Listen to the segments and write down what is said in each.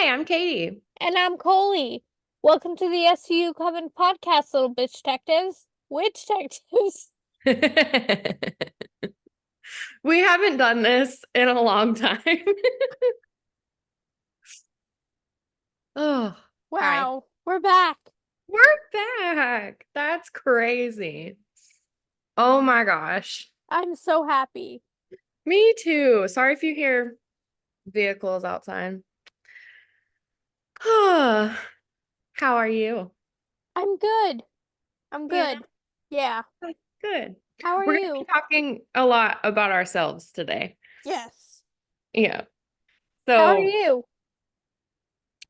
Hi, I'm Katie. And I'm Koli. Welcome to the SVU Coven podcast, little bitch detectives. Witch detectives. We haven't done this in a long time. Oh, hi. Wow, we're back. We're back. That's crazy. Oh my gosh. I'm so happy. Me too. Sorry if you hear vehicles outside. How are you? I'm good. I'm Yeah, good. Yeah. that's good. How are We're going to be you? talking a lot about ourselves today. Yes. Yeah. How are So you?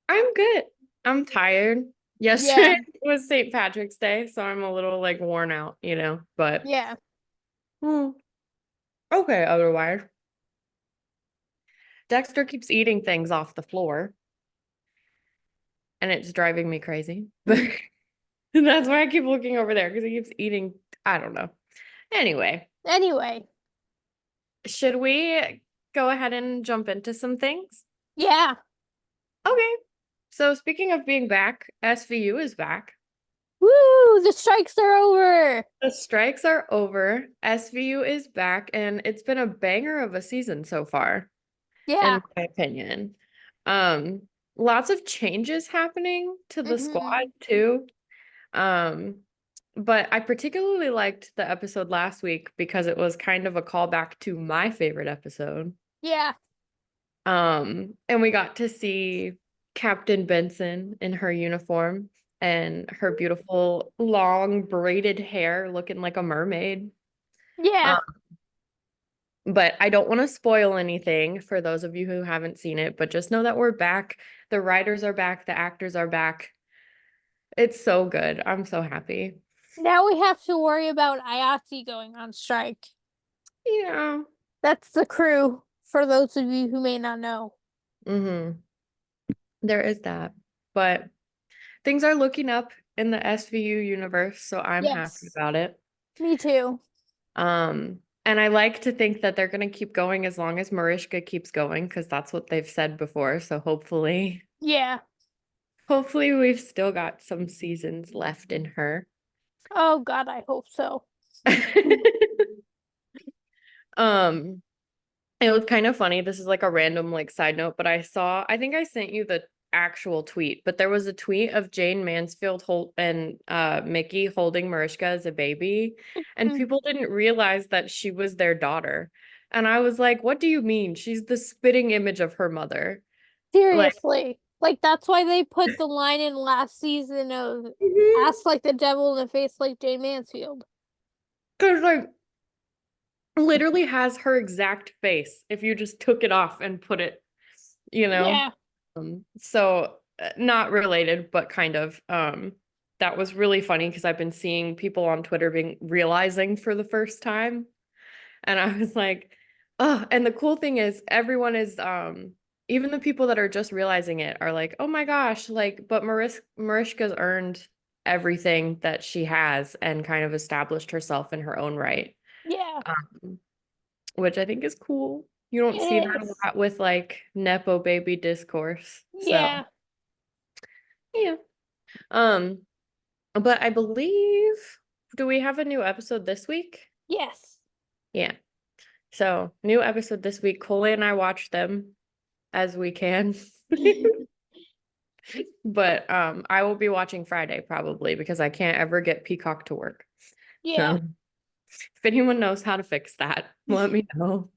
I'm good. I'm tired. Yesterday Yeah. was St. Patrick's Day, so I'm a little like worn out, but Yeah. hmm, okay, otherwise. Dexter keeps eating things off the floor, and it's driving me crazy. But that's why I keep looking over there because he keeps eating, I don't know. Anyway, Anyway. should we go ahead and jump into some things? Yeah. Okay. So speaking of being back, SVU is back. Woo! The strikes are over. The strikes are over. SVU is back, and it's been a banger of a season so far, Yeah. in my opinion. Um, Lots of changes happening to the squad hmm too. Um, but I particularly liked the episode last week because it was kind of a callback to my favorite episode. Yeah. And we got to see Captain Benson in her uniform and her beautiful long braided hair looking like a mermaid. Yeah. Um, but I don't want to spoil anything for those of you who haven't seen it, but just know that we're back. The writers are back, the actors are back. It's so good. I'm so happy. Now we have to worry about IATSE going on strike. Yeah. That's the crew, for those of you who may not know. Mm-hmm. There is that. But things are looking up in the SVU universe, so I'm happy Yes. about it. Me too. And I like to think that they're going to keep going as long as Mariska keeps going, because that's what they've said before. So Yeah. hopefully we've still got some seasons left in her. Oh God, I hope so. Um, it was kind of funny. This is like a random like side note, but I think I sent you the actual tweet, but there was a tweet of Jane Mansfield and Mickey holding Mariska as a baby, and Mm, people didn't realize that she was their daughter. And I was like, what do you mean? She's the spitting image of her mother. Like, seriously. Like that's why they put the line in last season of mhm. ask like the devil in the face like Jane Mansfield. 'Cause like literally has her exact face if you just took it off and put it, you know. Yeah. So not related, but kind of. That was really funny because I've been seeing people on Twitter being realizing for the first time, and I was like, oh. And the cool thing is, everyone is even the people that are just realizing it are like, oh my gosh, like, but Mariska's earned everything that she has and kind of established herself in her own right. Yeah. Um, which I think is cool. You don't see It that a is. lot with like Nepo baby discourse. So, Yeah. yeah. Um, but I believe, do we have a new episode this week? Yes. Yeah. So, new episode this week. Cole and I watch them as we can. But I will be watching Friday probably because I can't ever get Peacock to work. Yeah. So, if anyone knows how to fix that, let me know.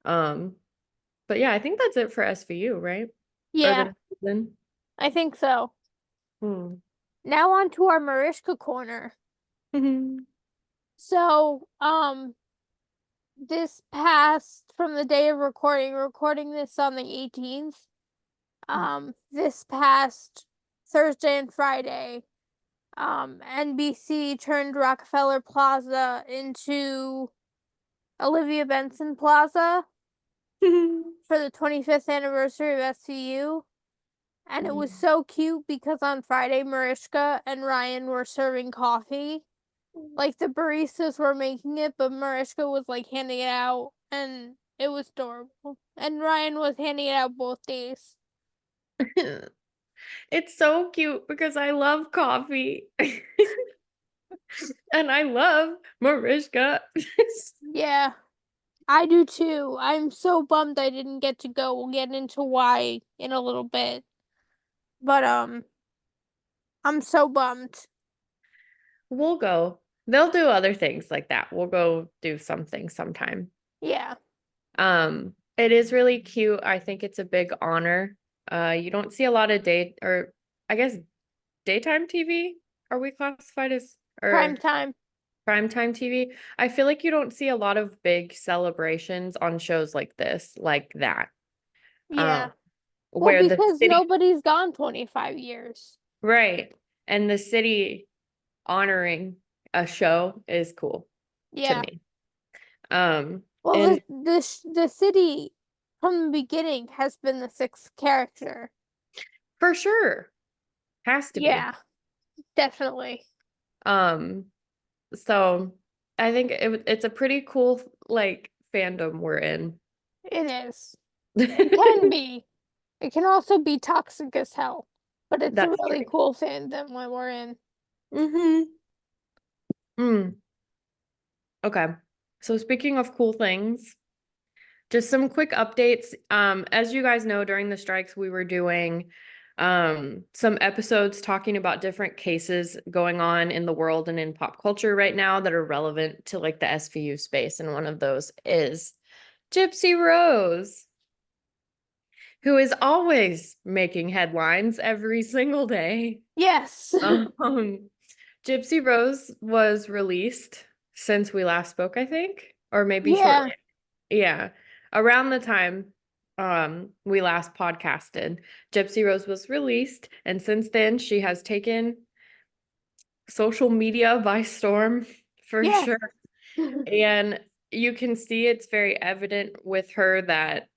Um, but yeah, I think that's it for SVU, right? Or Yeah. the season. I think so. Hmm. Now on to our Mariska corner. So, this past from the day of recording this on the 18th. This past Thursday and Friday, NBC turned Rockefeller Plaza into Olivia Benson Plaza for the 25th anniversary of SVU. And it was so cute because on Friday, Mariska and Ryan were serving coffee. Like the baristas were making it, but Mariska was like handing it out, and it was adorable. And Ryan was handing it out both days. It's so cute because I love coffee and I love Mariska. Yeah, I do too. I'm so bummed I didn't get to go. We'll get into why in a little bit. But I'm so bummed. We'll go. They'll do other things like that. We'll go do something sometime. Yeah. It is really cute. I think it's a big honor. You don't see a lot of or I guess daytime TV. Are we classified as Prime or time. primetime TV? I feel like you don't see a lot of big celebrations on shows like this, like that. Yeah. Um, Well, where the because city, nobody's gone 25 years. right, and the city honoring a show is cool to Yeah. me. Well, And the city from the beginning has been the sixth character. for sure, has to be. Yeah, definitely. Um, so I think it's a pretty cool like fandom we're in. It is. It can be. It can also be toxic as hell. But it's a That's really true. cool fandom when we're in. Mm-hmm. Mm. Okay. So speaking of cool things, just some quick updates. As you guys know, during the strikes, we were doing some episodes talking about different cases going on in the world and in pop culture right now that are relevant to like the SVU space. And one of those is Gypsy Rose, who is always making headlines every single day. Yes. Um, Gypsy Rose was released since we last spoke, I think, or maybe Yeah. shortly. Yeah. Around the time we last podcasted, Gypsy Rose was released, and since then she has taken social media by storm for Yes. sure. And you can see it's very evident with her that,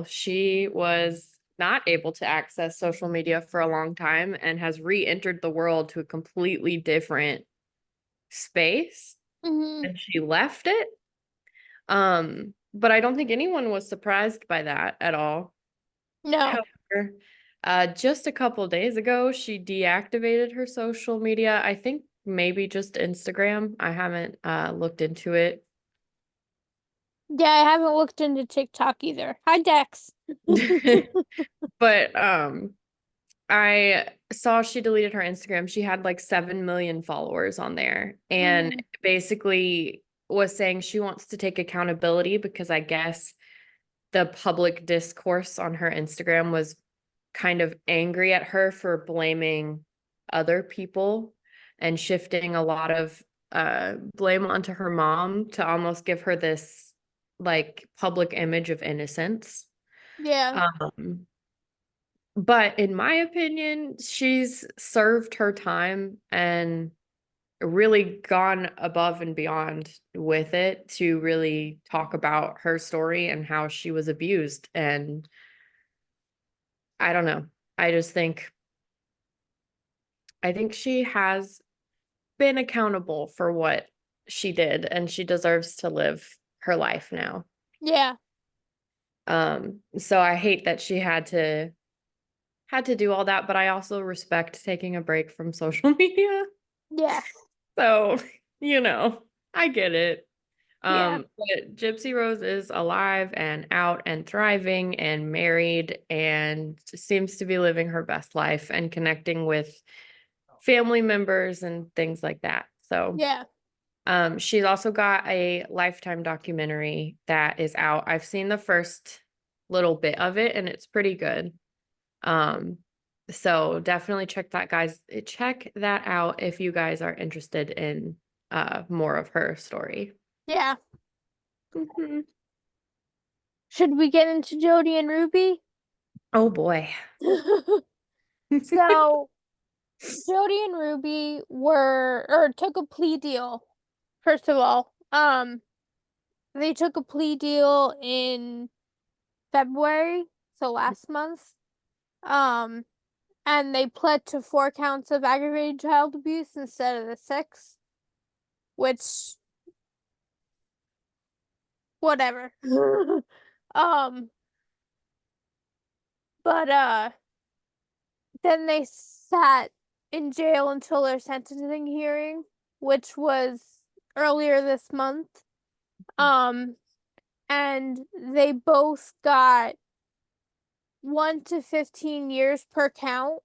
she was not able to access social media for a long time and has re-entered the world to a completely different space Hmm. and she left it. But I don't think anyone was surprised by that at all. No. However, just a couple days ago, she deactivated her social media. I think maybe just Instagram. I haven't looked into it. Yeah, I haven't looked into TikTok either. Hi, Dex. But I saw she deleted her Instagram. She had like 7 million followers on there and Mhm. basically was saying she wants to take accountability because I guess the public discourse on her Instagram was kind of angry at her for blaming other people and shifting a lot of blame onto her mom to almost give her this like public image of innocence. Yeah. Um, but in my opinion, she's served her time and really gone above and beyond with it to really talk about her story and how she was abused. And I don't know. I just I think she has been accountable for what she did and she deserves to live her life now. Yeah. So I hate that she had to do all that, but I also respect taking a break from social media. Yes. So, I get it. Yeah. But Gypsy Rose is alive and out and thriving and married and seems to be living her best life and connecting with family members and things like that. So, Yeah. she's also got a Lifetime documentary that is out. I've seen the first little bit of it and it's pretty good. Um, so definitely check that out if you guys are interested in more of her story. Yeah. Mhm. Should we get into Jody and Ruby? Oh boy. So, Jody and Ruby took a plea deal. First of all, they took a plea deal in February, so last month. Um, and they pled to 4 counts of aggravated child abuse instead of the six, which whatever. Um, but then they sat in jail until their sentencing hearing, which was earlier this month. Um, and they both got 1 to 15 years per count.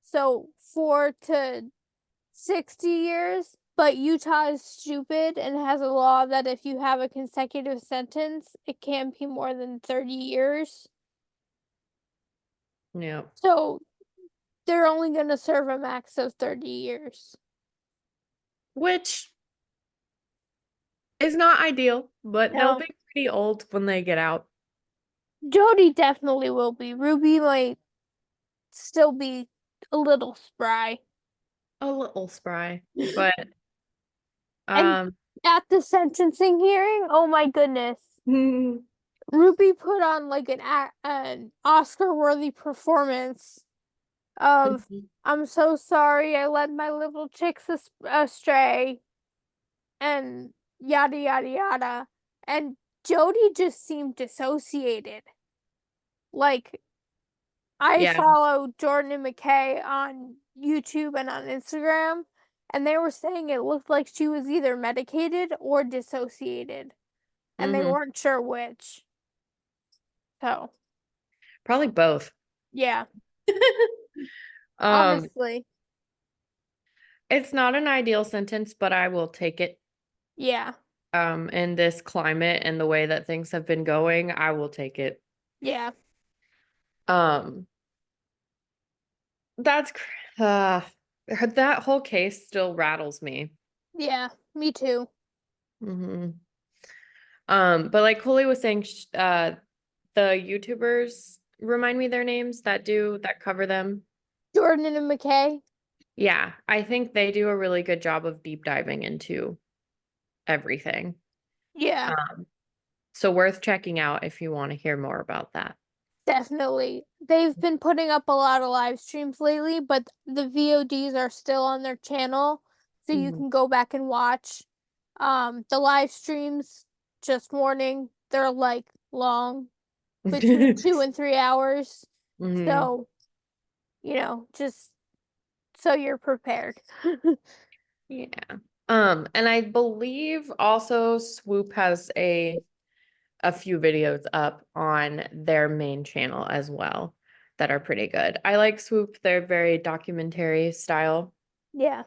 So 4 to 60 years. But Utah is stupid and has a law that if you have a consecutive sentence, it can't be more than 30 years. Yeah. So they're only going to serve a max of 30 years. Which is not ideal, but they'll No, be pretty old when they get out. Jody definitely will be. Ruby might still be a little spry. A little spry, but And um at the sentencing hearing, oh my goodness. Ruby put on like an Oscar-worthy performance of "I'm so sorry, I led my little chicks astray," and yada yada yada. And Jody just seemed dissociated. Like, I yeah. follow Jordan and McKay on YouTube and on Instagram, and they were saying it looked like she was either medicated or dissociated, and they Hmm. weren't sure which. So, Probably both. yeah, Um, honestly, it's not an ideal sentence, but I will take it. yeah, In this climate and the way that things have been going, I will take it. yeah, Um, that's that whole case still rattles me. yeah, me too. Hmm. But like Koli was saying, the YouTubers remind me their names that cover them. Jordan and McKay, Yeah, I think they do a really good job of deep diving into everything. yeah, Um, so worth checking out if you want to hear more about that. definitely. They've been putting up a lot of live streams lately, but the VODs are still on their channel, so you Mhm. can go back and watch. The live streams, just warning, they're like long, between 2 and 3 hours. Mhm. So, just so you're prepared. Yeah. And I believe also Swoop has a few videos up on their main channel as well that are pretty good. I like Swoop. They're very documentary style. Yeah.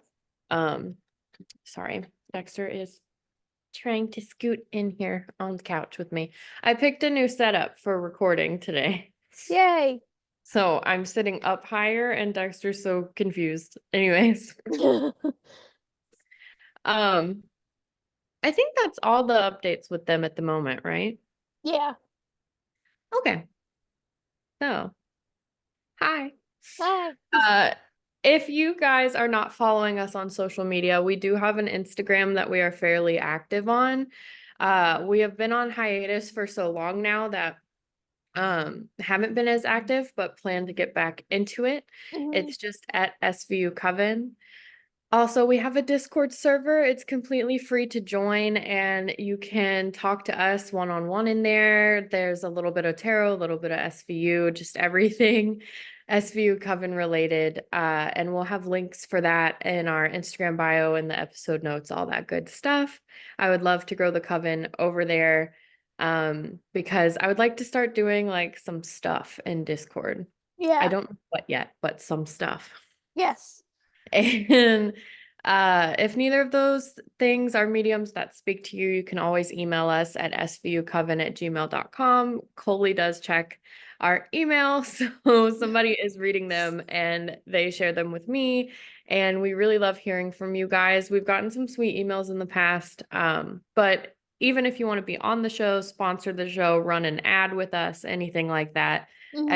Um, sorry. Dexter is trying to scoot in here on the couch with me. I picked a new setup for recording today. Yay. So I'm sitting up higher and Dexter's so confused. Anyways, um, I think that's all the updates with them at the moment, right? Yeah. Okay. So, hi. Hi. Uh, if you guys are not following us on social media, we do have an Instagram that we are fairly active on. We have been on hiatus for so long now that haven't been as active, but plan to get back into it. Mhm. It's just at SVU Coven. Also, we have a Discord server. It's completely free to join, and you can talk to us one-on-one in there. There's a little bit of tarot, a little bit of SVU, just everything SVU Coven related. And we'll have links for that in our Instagram bio and the episode notes, all that good stuff. I would love to grow the Coven over there, because I would like to start doing like some stuff in Discord. I Yeah. don't know what yet, but some stuff. Yes. And if neither of those things are mediums that speak to you, you can always email us at svucoven@gmail.com. Coley does check our email, so somebody is reading them and they share them with me. And we really love hearing from you guys. We've gotten some sweet emails in the past, but even if you want to be on the show, sponsor the show, run an ad with us, anything like that, Mhm.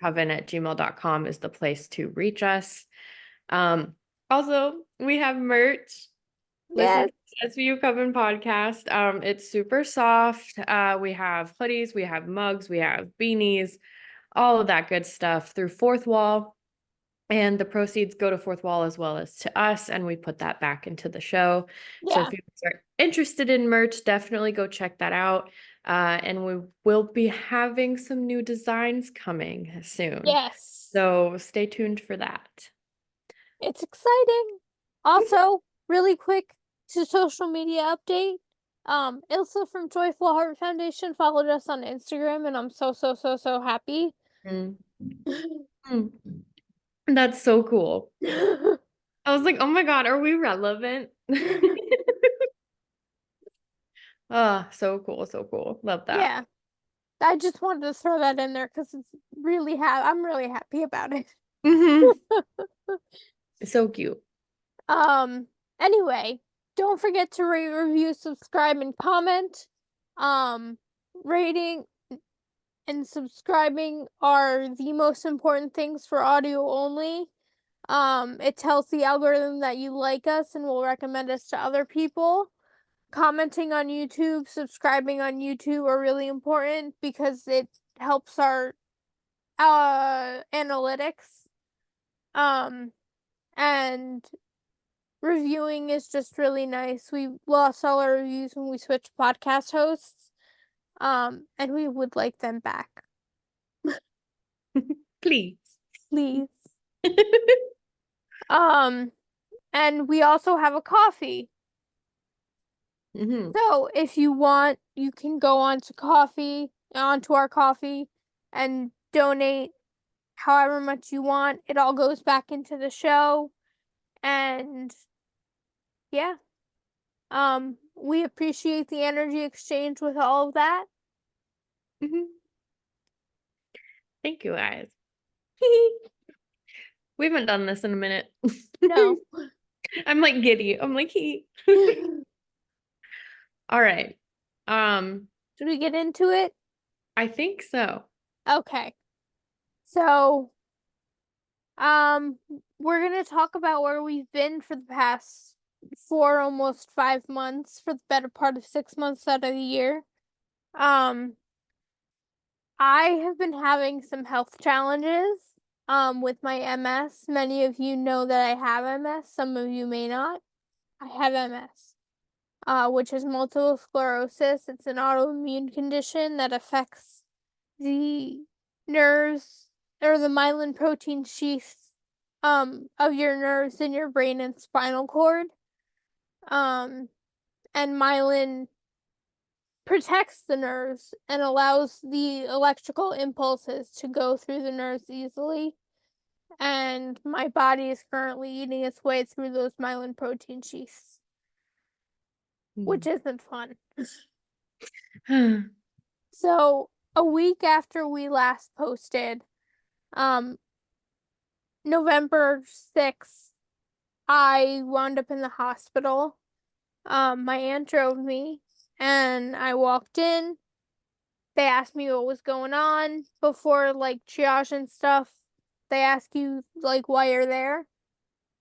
svucoven@gmail.com is the place to reach us. Um, Also, we have merch. Listen Yes. to the SVU Coven podcast. It's super soft. We have hoodies, we have mugs, we have beanies, all of that good stuff through Fourth Wall. And the proceeds go to Fourth Wall as well as to us, and we put that back into the show. So Yeah. if you guys are interested in merch, definitely go check that out. And we will be having some new designs coming soon. Yes. So stay tuned for that. It's exciting. Also, really quick to social media update. Ilsa from Joyful Heart Foundation followed us on Instagram, and I'm so happy. Mm. Mm. That's so cool. I was like, oh my God, are we relevant? Oh, so cool, so cool. Love that. Yeah, I just wanted to throw that in there because it's really I'm really happy about it. Hmm. So cute. Um, anyway, don't forget to rate, review, subscribe, and comment. Um, rating and subscribing are the most important things for audio only. It tells the algorithm that you like us and will recommend us to other people. Commenting on YouTube, subscribing on YouTube are really important because it helps our analytics. Um, and reviewing is just really nice. We lost all our reviews when we switched podcast hosts. And we would like them back, Please. please. Um, and we also have a coffee. Hmm. So if you want, you can go onto our coffee and donate however much you want. It all goes back into the show. And yeah, we appreciate the energy exchange with all of that. Hmm. Thank you, guys. We haven't done this in a minute. No. I'm like giddy. I'm like he. Should All right. Um, we get into it? I think so. Okay. So, um, we're gonna talk about where we've been for the past 4, almost 5 months, for the better part of 6 months out of the year. Um, I have been having some health challenges, with my MS. Many of you know that I have MS, some of you may not. I have MS, which is multiple sclerosis. It's an autoimmune condition that affects the nerves or the myelin protein sheaths of your nerves in your brain and spinal cord. Um, and myelin protects the nerves and allows the electrical impulses to go through the nerves easily. And my body is currently eating its way through those myelin protein sheaths, which isn't fun. So, a week after we last posted, um, November 6th, I wound up in the hospital. My aunt drove me and I walked in. They asked me what was going on before, like, triage and stuff. They ask you, like, why you're there.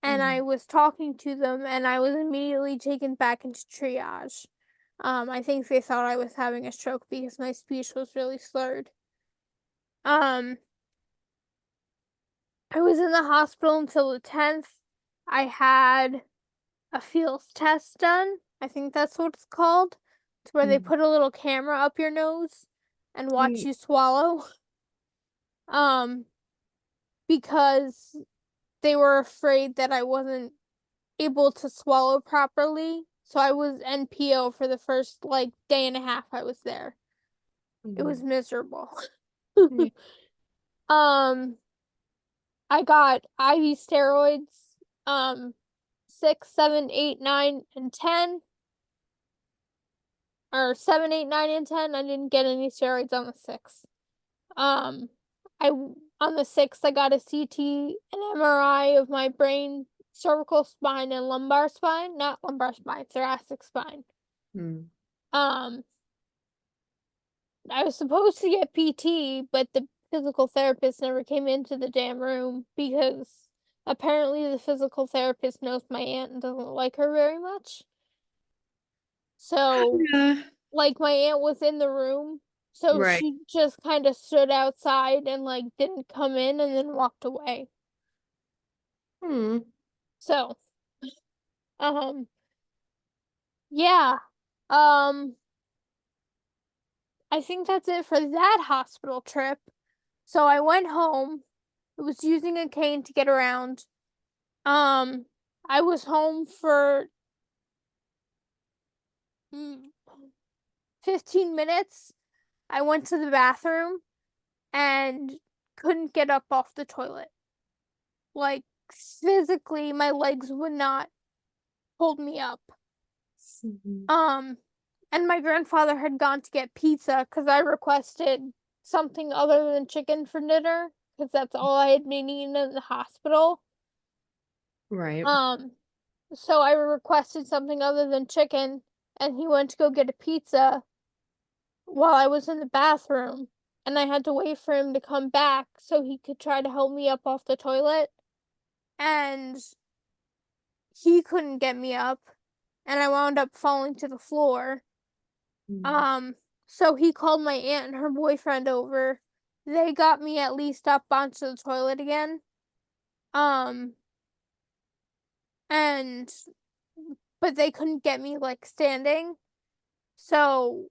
And I was talking to them and I was immediately taken back into triage. I think they thought I was having a stroke because my speech was really slurred. Um, I was in the hospital until the 10th. I had a feels test done. I think that's what it's called. It's where they put a little camera up your nose and watch you swallow. Um, because they were afraid that I wasn't able to swallow properly. So I was NPO for the first like day and a half I was there. It was miserable. Um, I got IV steroids, 6, 7, 8, 9, and 10. Or 7, 8, 9, and 10. I didn't get any steroids on the 6th. Um, on the 6th I got a CT, an MRI of my brain, cervical spine, and lumbar spine. Not lumbar spine, thoracic spine. Um, I was supposed to get PT, but the physical therapist never came into the damn room because apparently the physical therapist knows my aunt and doesn't like her very much. So, Yeah. like, my aunt was in the room, so Right. she just kind of stood outside and like didn't come in and then walked away. Hmm. So, um, yeah. Um, I think that's it for that hospital trip. So I went home. I was using a cane to get around. Um, I was home for 15 minutes. I went to the bathroom and couldn't get up off the toilet. Like, physically, my legs would not hold me up. Mhm. Um, and my grandfather had gone to get pizza because I requested something other than chicken for dinner because that's all I had been eating in the hospital. Right. Um, so I requested something other than chicken, and he went to go get a pizza while I was in the bathroom, and I had to wait for him to come back so he could try to help me up off the toilet, and he couldn't get me up, and I wound up falling to the floor. Mm. Um, so he called my aunt and her boyfriend over. They got me at least up onto the toilet again. Um, and but they couldn't get me like standing. So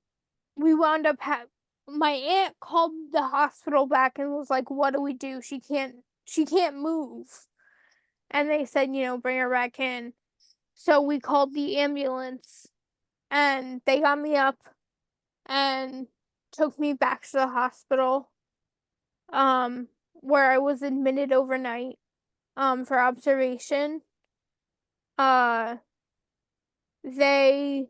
we wound up my aunt called the hospital back and was like, "What do we do? She can't move." And they said, bring her back in. So we called the ambulance and they got me up and took me back to the hospital, where I was admitted overnight, for observation. Uh, they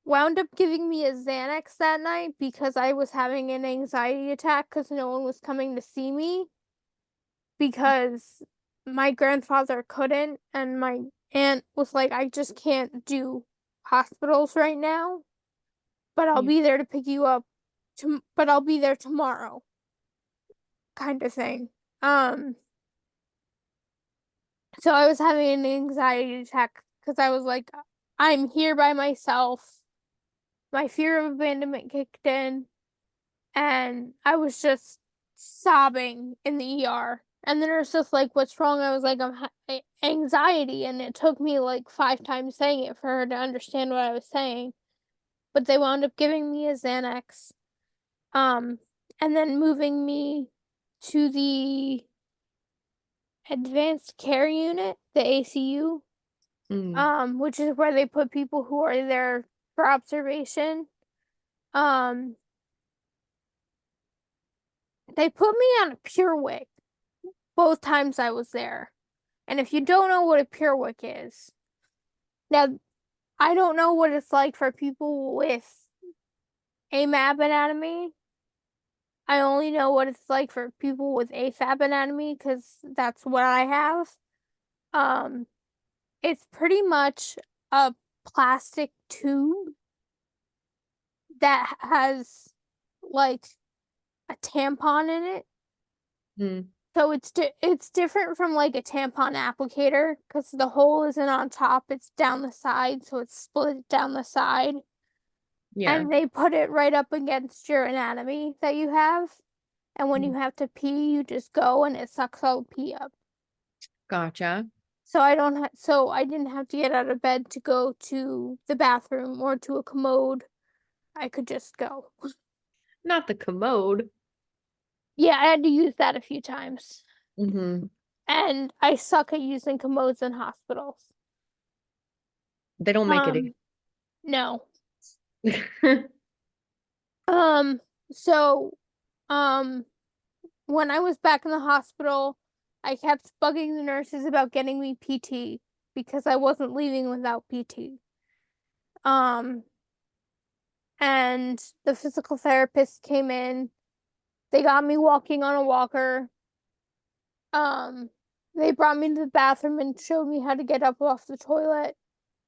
wound up giving me a Xanax that night because I was having an anxiety attack because no one was coming to see me because my grandfather couldn't, and my aunt was like, I just can't do hospitals right now, but I'll Yeah. be there to pick you up but I'll be there tomorrow, kind of thing. Um, so I was having an anxiety attack because I was like, I'm here by myself. My fear of abandonment kicked in, and I was just sobbing in the ER. And the nurse was like, "What's wrong?" I was like, anxiety." And it took me like 5 times saying it for her to understand what I was saying. But they wound up giving me a Xanax, um, and then moving me to the advanced care unit, the ACU, Mm. which is where they put people who are there for observation. Um, they put me on a Pure Wick both times I was there. And if you don't know what a Pure Wick is, now I don't know what it's like for people with AMAB anatomy. I only know what it's like for people with AFAB anatomy because that's what I have. Um, it's pretty much a plastic tube that has like a tampon in it. Mm. So it's different from like a tampon applicator because the hole isn't on top, it's down the side, so it's split down the side. Yeah. And they put it right up against your anatomy that you have. And when you Mm. have to pee, you just go and it sucks all the pee up. Gotcha. So I didn't have to get out of bed to go to the bathroom or to a commode. I could just go. Not the commode. Yeah, I had to use that a few times. Hmm. And I suck at using commodes in hospitals. They don't make it. Um, no. easy. Um, so, um, when I was back in the hospital, I kept bugging the nurses about getting me PT because I wasn't leaving without PT. Um, and the physical therapist came in. They got me walking on a walker. Um, they brought me to the bathroom and showed me how to get up off the toilet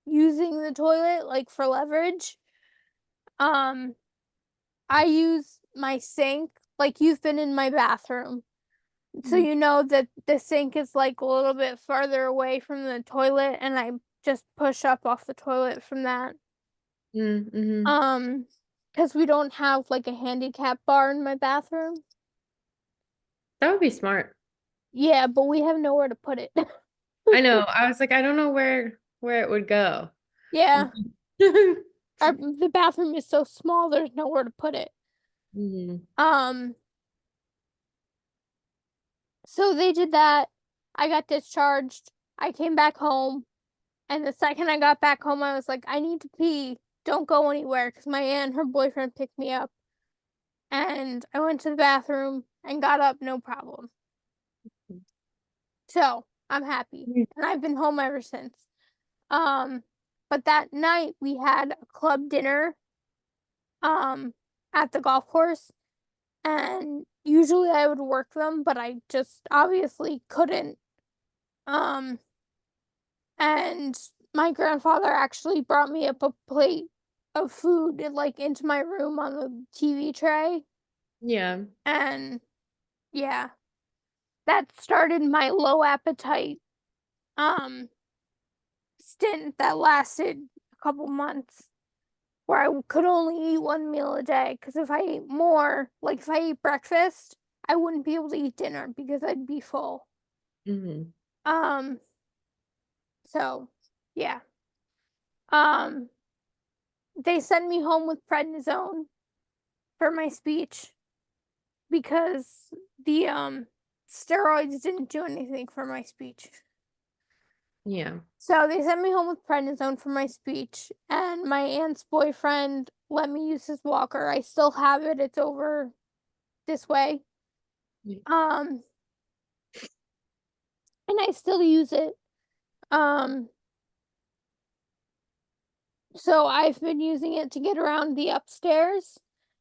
using the toilet like for leverage. Um, I use my sink like you've been in my bathroom. So Mm. you know that the sink is like a little bit farther away from the toilet and I just push up off the toilet from that. Mm-hmm. Um, because we don't have like a handicap bar in my bathroom. That would be smart. Yeah, but we have nowhere to put it. I know. I was like, I don't know where it would go. Yeah. the bathroom is so small, there's nowhere to put it. Mhm. So they did that. I got discharged. I came back home. And the second I got back home, I was like, I need to pee. Don't go anywhere. Because my aunt and her boyfriend picked me up. And I went to the bathroom and got up, no problem. So I'm happy. Mhm. And I've been home ever since. Um, but that night we had a club dinner um at the golf course. And usually I would work them, but I just obviously couldn't. Um, and my grandfather actually brought me up a plate of food like into my room on the TV tray. Yeah. And yeah, that started my low appetite um stint that lasted a couple months where I could only eat one meal a day because if I ate more, like if I ate breakfast, I wouldn't be able to eat dinner because I'd be full. Mhm. Um, so yeah. Um, they sent me home with prednisone for my speech because the steroids didn't do anything for my speech. Yeah. So they sent me home with prednisone for my speech, and my aunt's boyfriend let me use his walker. I still have it. It's over this way. Yeah. Um, and I still use it. Um, so I've been using it to get around the upstairs,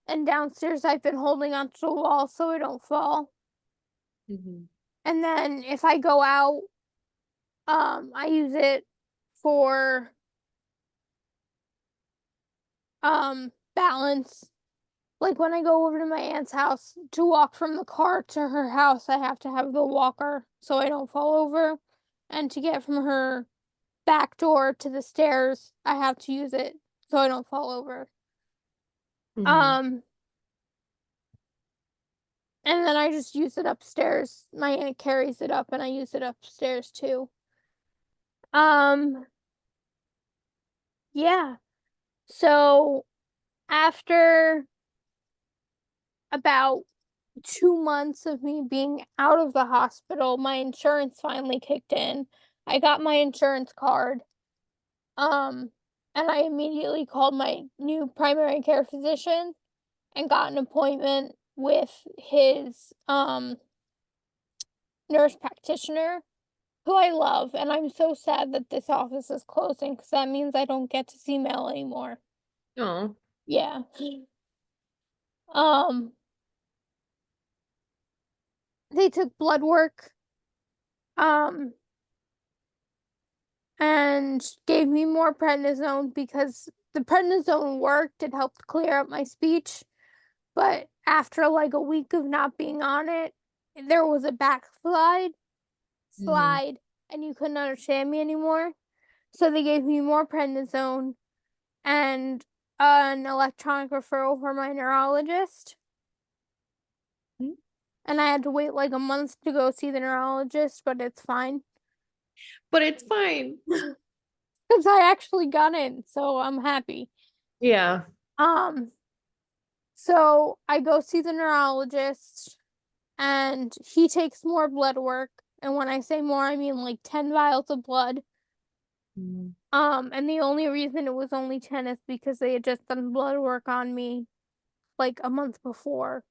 and downstairs I've been holding onto the wall so I don't fall. Mhm. And then if I go out, I use it for balance. Like when I go over to my aunt's house to walk from the car to her house, I have to have the walker so I don't fall over. And to get from her back door to the stairs, I have to use it so I don't fall over. Mhm. Um, and then I just use it upstairs. My aunt carries it up and I use it upstairs too. Um, yeah. So after about 2 months of me being out of the hospital, my insurance finally kicked in. I got my insurance card. Um, and I immediately called my new primary care physician and got an appointment with his nurse practitioner, who I love. And I'm so sad that this office is closing because that means I don't get to see Mel anymore. Oh. Yeah. Um, they took blood work. Um, and gave me more prednisone because the prednisone worked. It helped clear up my speech. But after like a week of not being on it, there was a Mhm. slide, and you couldn't understand me anymore. So they gave me more prednisone and an electronic referral for my neurologist. Mhm. And I had to wait like a month to go see the neurologist, but it's fine. But it's fine. Because I actually got in, so I'm happy. Yeah. Um, So I go see the neurologist and he takes more blood work. And when I say more, I mean like 10 vials of blood. Mhm. And the only reason it was only 10 is because they had just done blood work on me like a month before.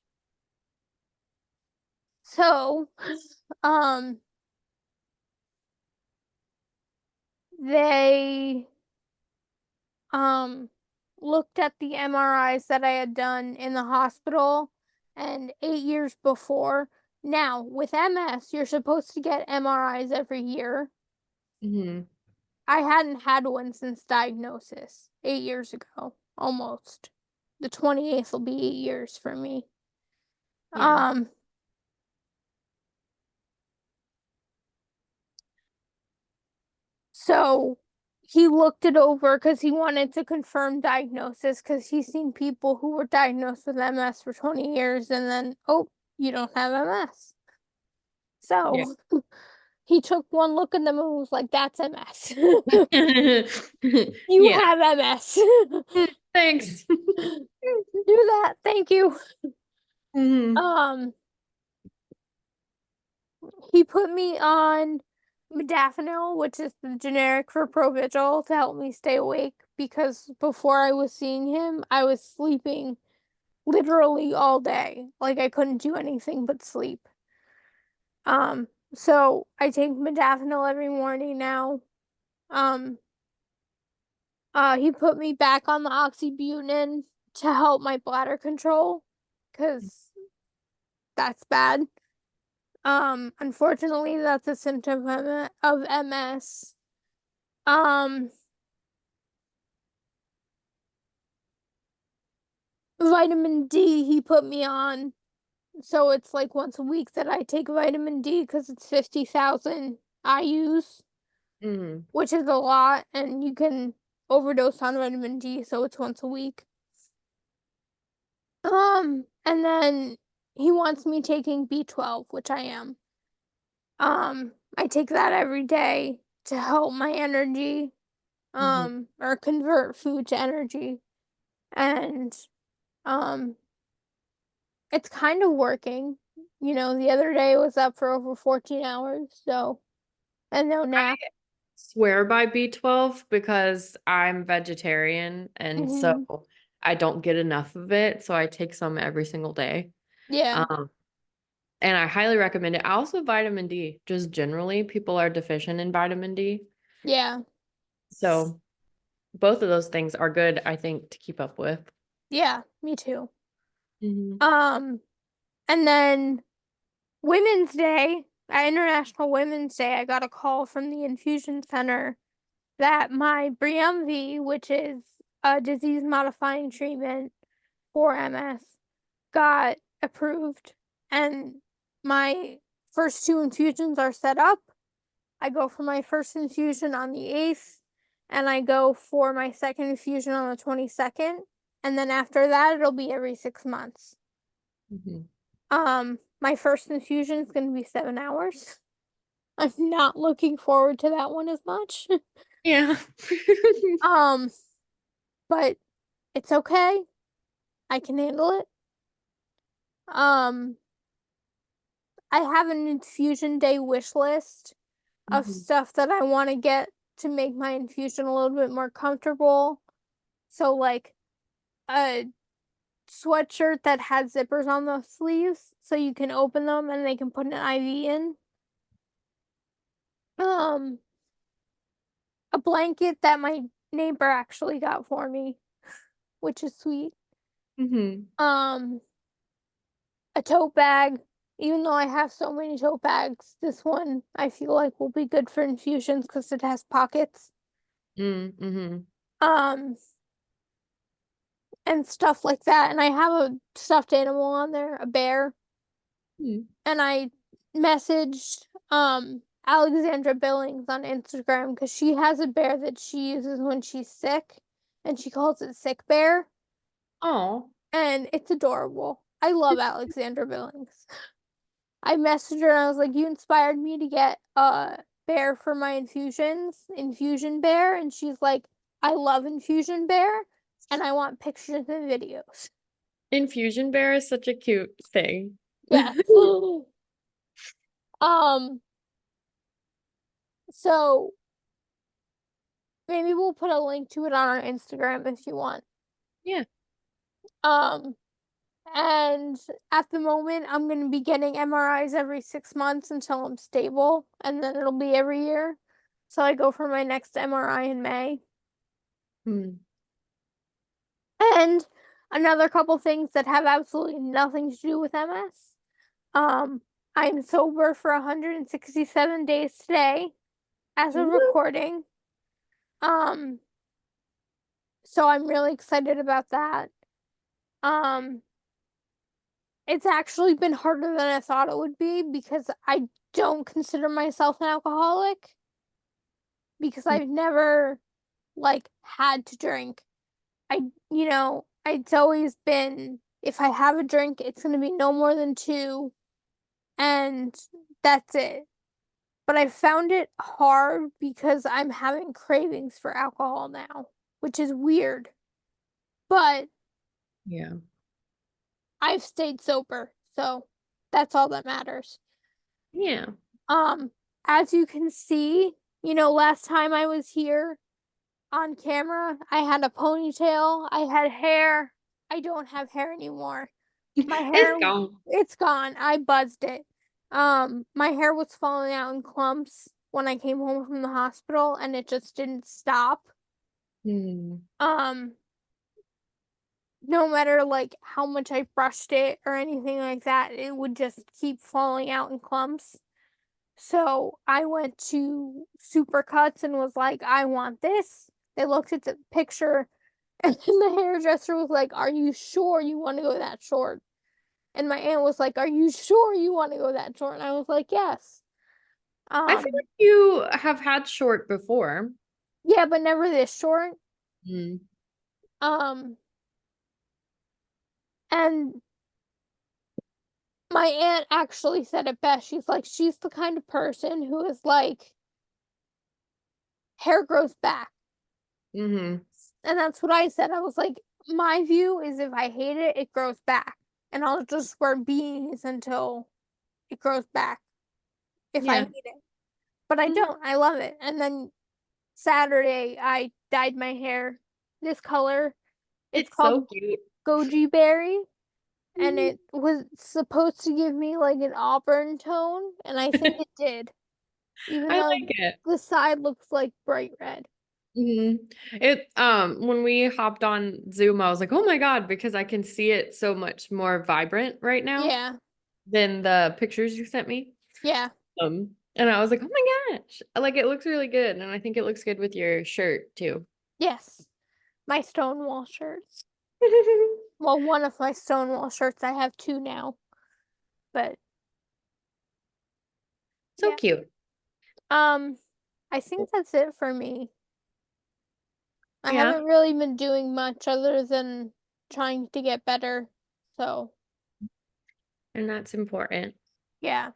So, um, they um looked at the MRIs that I had done in the hospital and 8 years before. Now, with MS, you're supposed to get MRIs every year. Mhm. I hadn't had one since diagnosis 8 years ago, almost. The 28th will be 8 years for me. Yeah. Um, so he looked it over because he wanted to confirm diagnosis because he's seen people who were diagnosed with MS for 20 years and then, oh, you don't have MS. Yeah. So He took one look at them and was like, "That's MS. You Yeah. have MS. Thanks. Do that. Thank you." Mhm. Um, he put me on modafinil, which is the generic for Provigil, to help me stay awake because before I was seeing him, I was sleeping literally all day. Like I couldn't do anything but sleep. So I take modafinil every morning now. Um, he put me back on the oxybutynin to help my bladder control, because that's bad. Unfortunately, that's a symptom of MS. Um, Vitamin D he put me on. So it's like once a week that I take vitamin D because it's 50,000 IUs, Mhm. which is a lot, and you can overdose on vitamin D, so it's once a week. And then he wants me taking B12, which I am. I take that every day to help my energy, Mhm. or convert food to energy. And um, it's kind of working. The other day I was up for over 14 hours, so, and no nap. Swear by B12 because I'm vegetarian and so Hmm. I don't get enough of it. So I take some every single day. Yeah, Um, and I highly recommend it. Also, vitamin D, just generally, people are deficient in vitamin D. yeah, So both of those things are good, I think, to keep up with. yeah, me too. Hmm. Um, and then Women's Day, at International Women's Day, I got a call from the infusion center that my Briumvi, which is a disease modifying treatment for MS, got approved, and my first two infusions are set up. I go for my first infusion on the 8th, and I go for my second infusion on the 22nd, and then after that it'll be every 6 months. Hmm. My first infusion is going to be 7 hours. I'm not looking forward to that one as much. Yeah. um, but it's okay. I can handle it. Um, I have an infusion day wish list of Mhm. stuff that I want to get to make my infusion a little bit more comfortable. So, like a sweatshirt that has zippers on the sleeves so you can open them and they can put an IV in. Um, a blanket that my neighbor actually got for me, which is sweet. Mhm. Um, a tote bag. Even though I have so many tote bags, this one I feel like will be good for infusions because it has pockets. Mm-hmm. Um, and stuff like that. And I have a stuffed animal on there, a bear. And I messaged Alexandra Billings on Instagram because she has a bear that she uses when she's sick, and she calls it Sick Bear, Oh. and it's adorable. I love Alexandra Billings. I messaged her and I was like, "You inspired me to get a bear for my infusions, Infusion Bear," and she's like, "I love Infusion Bear, and I want pictures and videos." Infusion bear is such a cute thing. Yes. Um, so maybe we'll put a link to it on our Instagram if you want. Yeah. Um, and at the moment, I'm going to be getting MRIs every 6 months until I'm stable, and then it'll be every year. So I go for my next MRI in May. Hmm. And another couple things that have absolutely nothing to do with MS. Um, I'm sober for 167 days today as of Woo. recording. Um, so I'm really excited about that. Um, it's actually been harder than I thought it would be because I don't consider myself an alcoholic because I've never like had to drink. It's always been if I have a drink, it's gonna be no more than two, and that's it. but I found it hard because I'm having cravings for alcohol now, which is weird. But Yeah. I've stayed sober, so that's all that matters. Yeah. Um, as you can see, last time I was here on camera, I had a ponytail, I had hair. I don't have hair anymore. My It's hair, gone. it's gone. I buzzed it. My hair was falling out in clumps when I came home from the hospital, and it just didn't stop. Hmm. Um, no matter like how much I brushed it or anything like that, it would just keep falling out in clumps. So I went to Supercuts and was like, I want this. They looked at the picture and the hairdresser was like, Are you sure you want to go that short? And my aunt was like, Are you sure you want to go that short? And I was like, Yes. I feel Um, like you have had short before. yeah, but never this short. Mm. Um, and my aunt actually said it best. She's like, she's the kind of person who is like, hair grows back. Hmm. And that's what I said. I was like, my view is if I hate it, it grows back. And I'll just wear beanies until it grows back if I Yeah. hate it. But I Mm. don't. I love it. And then Saturday, I dyed my hair this color. It's It's called so cute. goji berry. And Mhm. it was supposed to give me like an auburn tone. And I think it did, even I though like it. the side looks like bright red. Hmm. It when we hopped on Zoom, I was like, oh my God, because I can see it so much more vibrant right now Yeah. than the pictures you sent me. Yeah. And I was like, oh my gosh, like it looks really good. And I think it looks good with your shirt too. Yes. My Stonewall shirts. Well, one of my Stonewall shirts. I have two now. But So yeah. cute. Um, I think that's it for me. I Yeah. haven't really been doing much other than trying to get better. So, And that's important. yeah.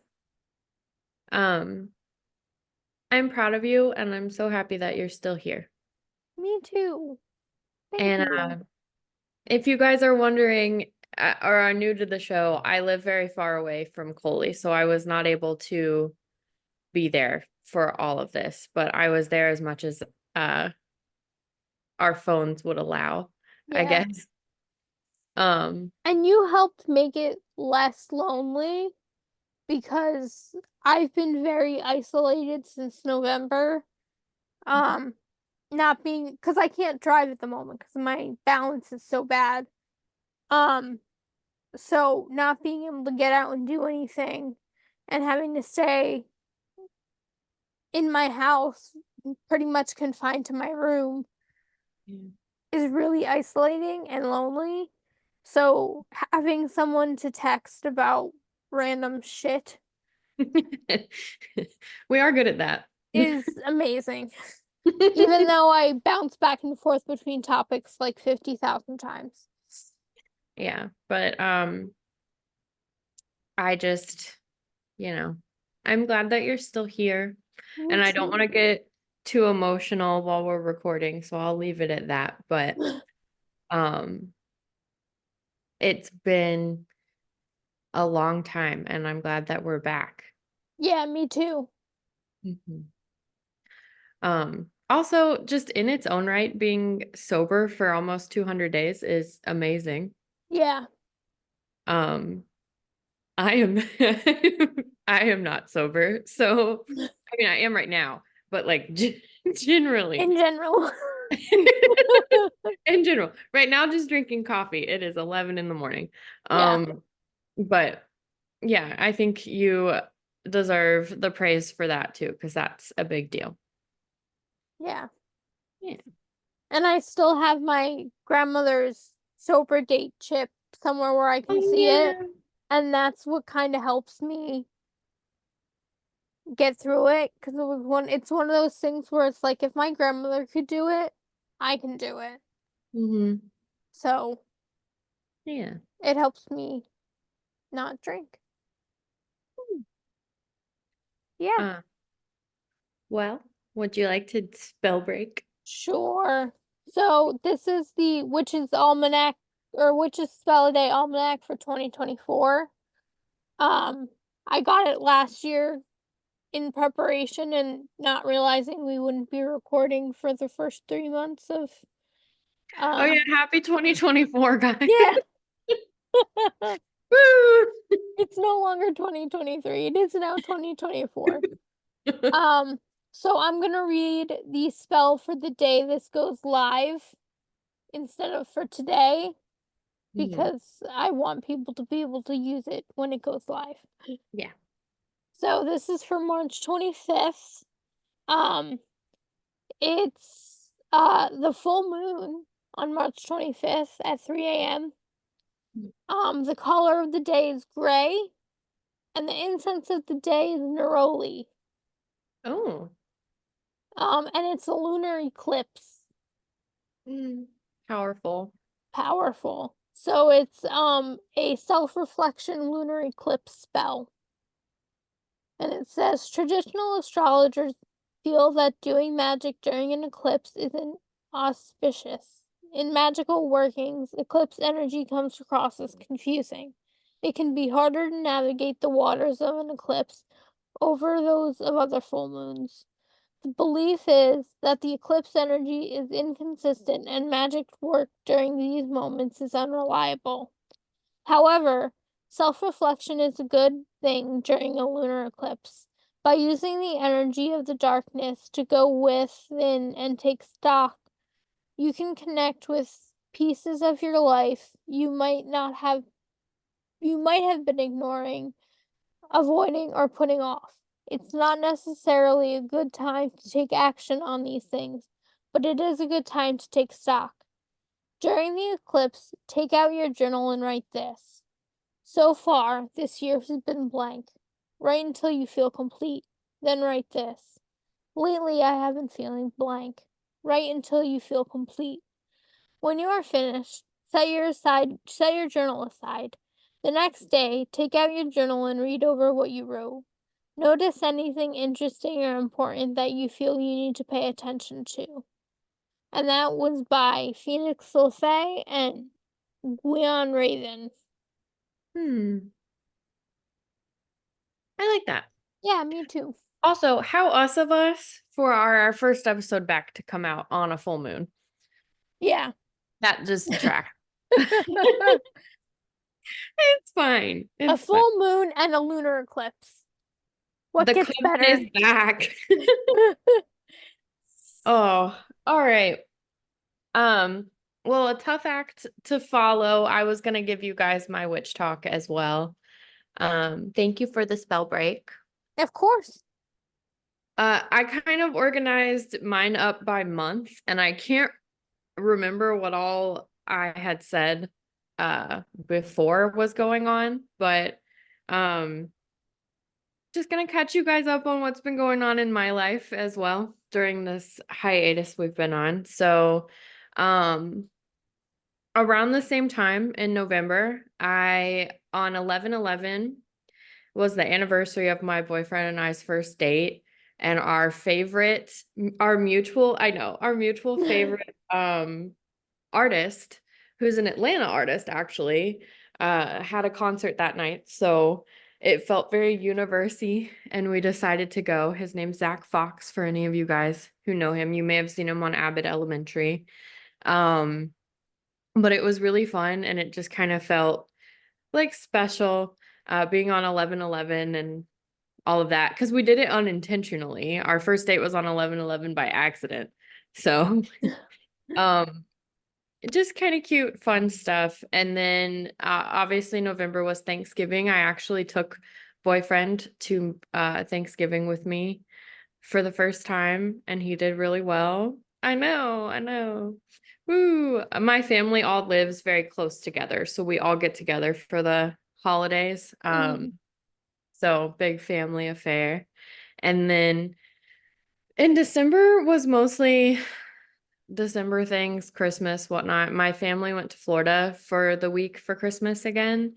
Um, I'm proud of you and I'm so happy that you're still here. Me too. Thank And you. if you guys are wondering or are new to the show, I live very far away from Coley, so I was not able to be there for all of this, but I was there as much as uh our phones would allow, I Yeah. guess. Um, And you helped make it less lonely because I've been very isolated since November. Um, not being because I can't drive at the moment because my balance is so bad. Um, so not being able to get out and do anything and having to stay in my house, pretty much confined to my room, yeah. is really isolating and lonely. So having someone to text about random shit We are good at that. is amazing. Even though I bounce back and forth between topics like 50,000 times. Yeah, but I just, I'm glad that you're still here. Me And I don't want too. to get too emotional while we're recording, so I'll leave it at that. But um it's been a long time and I'm glad that we're back. Yeah, me too. Mhm. Also just in its own right, being sober for almost 200 days is amazing. Yeah. Um, I am I am not sober. So, I mean, I am right now, but like generally. In general. In general. Right now just drinking coffee. It is 11 in the morning. Yeah. But yeah, I think you deserve the praise for that too, because that's a big deal. Yeah. Yeah. And I still have my grandmother's sober date chip somewhere where I can Oh see it. yeah. And that's what kind of helps me get through it. Because it's one of those things where it's like, if my grandmother could do it, I can do it. Hmm. So Yeah. it helps me not drink. Yeah. Uh, Well, would you like to spell break? Sure. So this is the Witch's Almanac or Witch's Spell a Day Almanac for 2024. Um, I got it last year in preparation and not realizing we wouldn't be recording for the first 3 months of Oh yeah, um happy 2024, guys. yeah. Woo! It's no longer 2023. It is now 2024. Um, so I'm gonna read the spell for the day this goes live instead of for today Mhm. because I want people to be able to use it when it goes live. Yeah. So this is for March 25th. Um, it's the full moon on March 25th at 3 a.m. The color of the day is gray, and the incense of the day is neroli. Oh. And it's a lunar eclipse. Mm. Powerful. Powerful. So it's a self-reflection lunar eclipse spell. And it says traditional astrologers feel that doing magic during an eclipse isn't auspicious. In magical workings, eclipse energy comes across as confusing. It can be harder to navigate the waters of an eclipse over those of other full moons. The belief is that the eclipse energy is inconsistent and magic work during these moments is unreliable. However, self reflection is a good thing during a lunar eclipse. By using the energy of the darkness to go within and take stock, you can connect with pieces of your life you might have been ignoring, avoiding, or putting off. It's not necessarily a good time to take action on these things, but it is a good time to take stock. During the eclipse, take out your journal and write this. So far, this year has been blank. Write until you feel complete. Then write this. Lately, I have been feeling blank. Write until you feel complete. When you are finished, set your journal aside. The next day, take out your journal and read over what you wrote. Notice anything interesting or important that you feel you need to pay attention to. And that was by Phoenix Sulfay and Gwion Raven. Hmm. I like that. Yeah, me too. Also, how us of us for our first episode back to come out on a full moon. Yeah. That just track. It's fine. A It's fine. full moon and a lunar eclipse. What The gets club better? is back. Oh, all right. Um, well, a tough act to follow. I was gonna give you guys my witch talk as well. Thank you for the spell break. Of course. I kind of organized mine up by month, and I can't remember what all I had said before was going on, but um just gonna catch you guys up on what's been going on in my life as well during this hiatus we've been on. So, um around the same time in November, I on 11/11 was the anniversary of my boyfriend and I's first date, and our mutual favorite artist, who's an Atlanta artist actually, had a concert that night. So it felt very university, and we decided to go. His name's Zach Fox, for any of you guys who know him. You may have seen him on Abbott Elementary. Um, but it was really fun, and it just kind of felt like special being on 11/11 and all of that, because we did it unintentionally. Our first date was on 11/11 by accident. So um just kind of cute, fun stuff. And then obviously November was Thanksgiving. I actually took boyfriend to Thanksgiving with me for the first time, and he did really well. I know. Woo! My family all lives very close together, so we all get together for the holidays. Mm. So big family affair. And then in December was mostly December things, Christmas, whatnot. My family went to Florida for the week for Christmas again.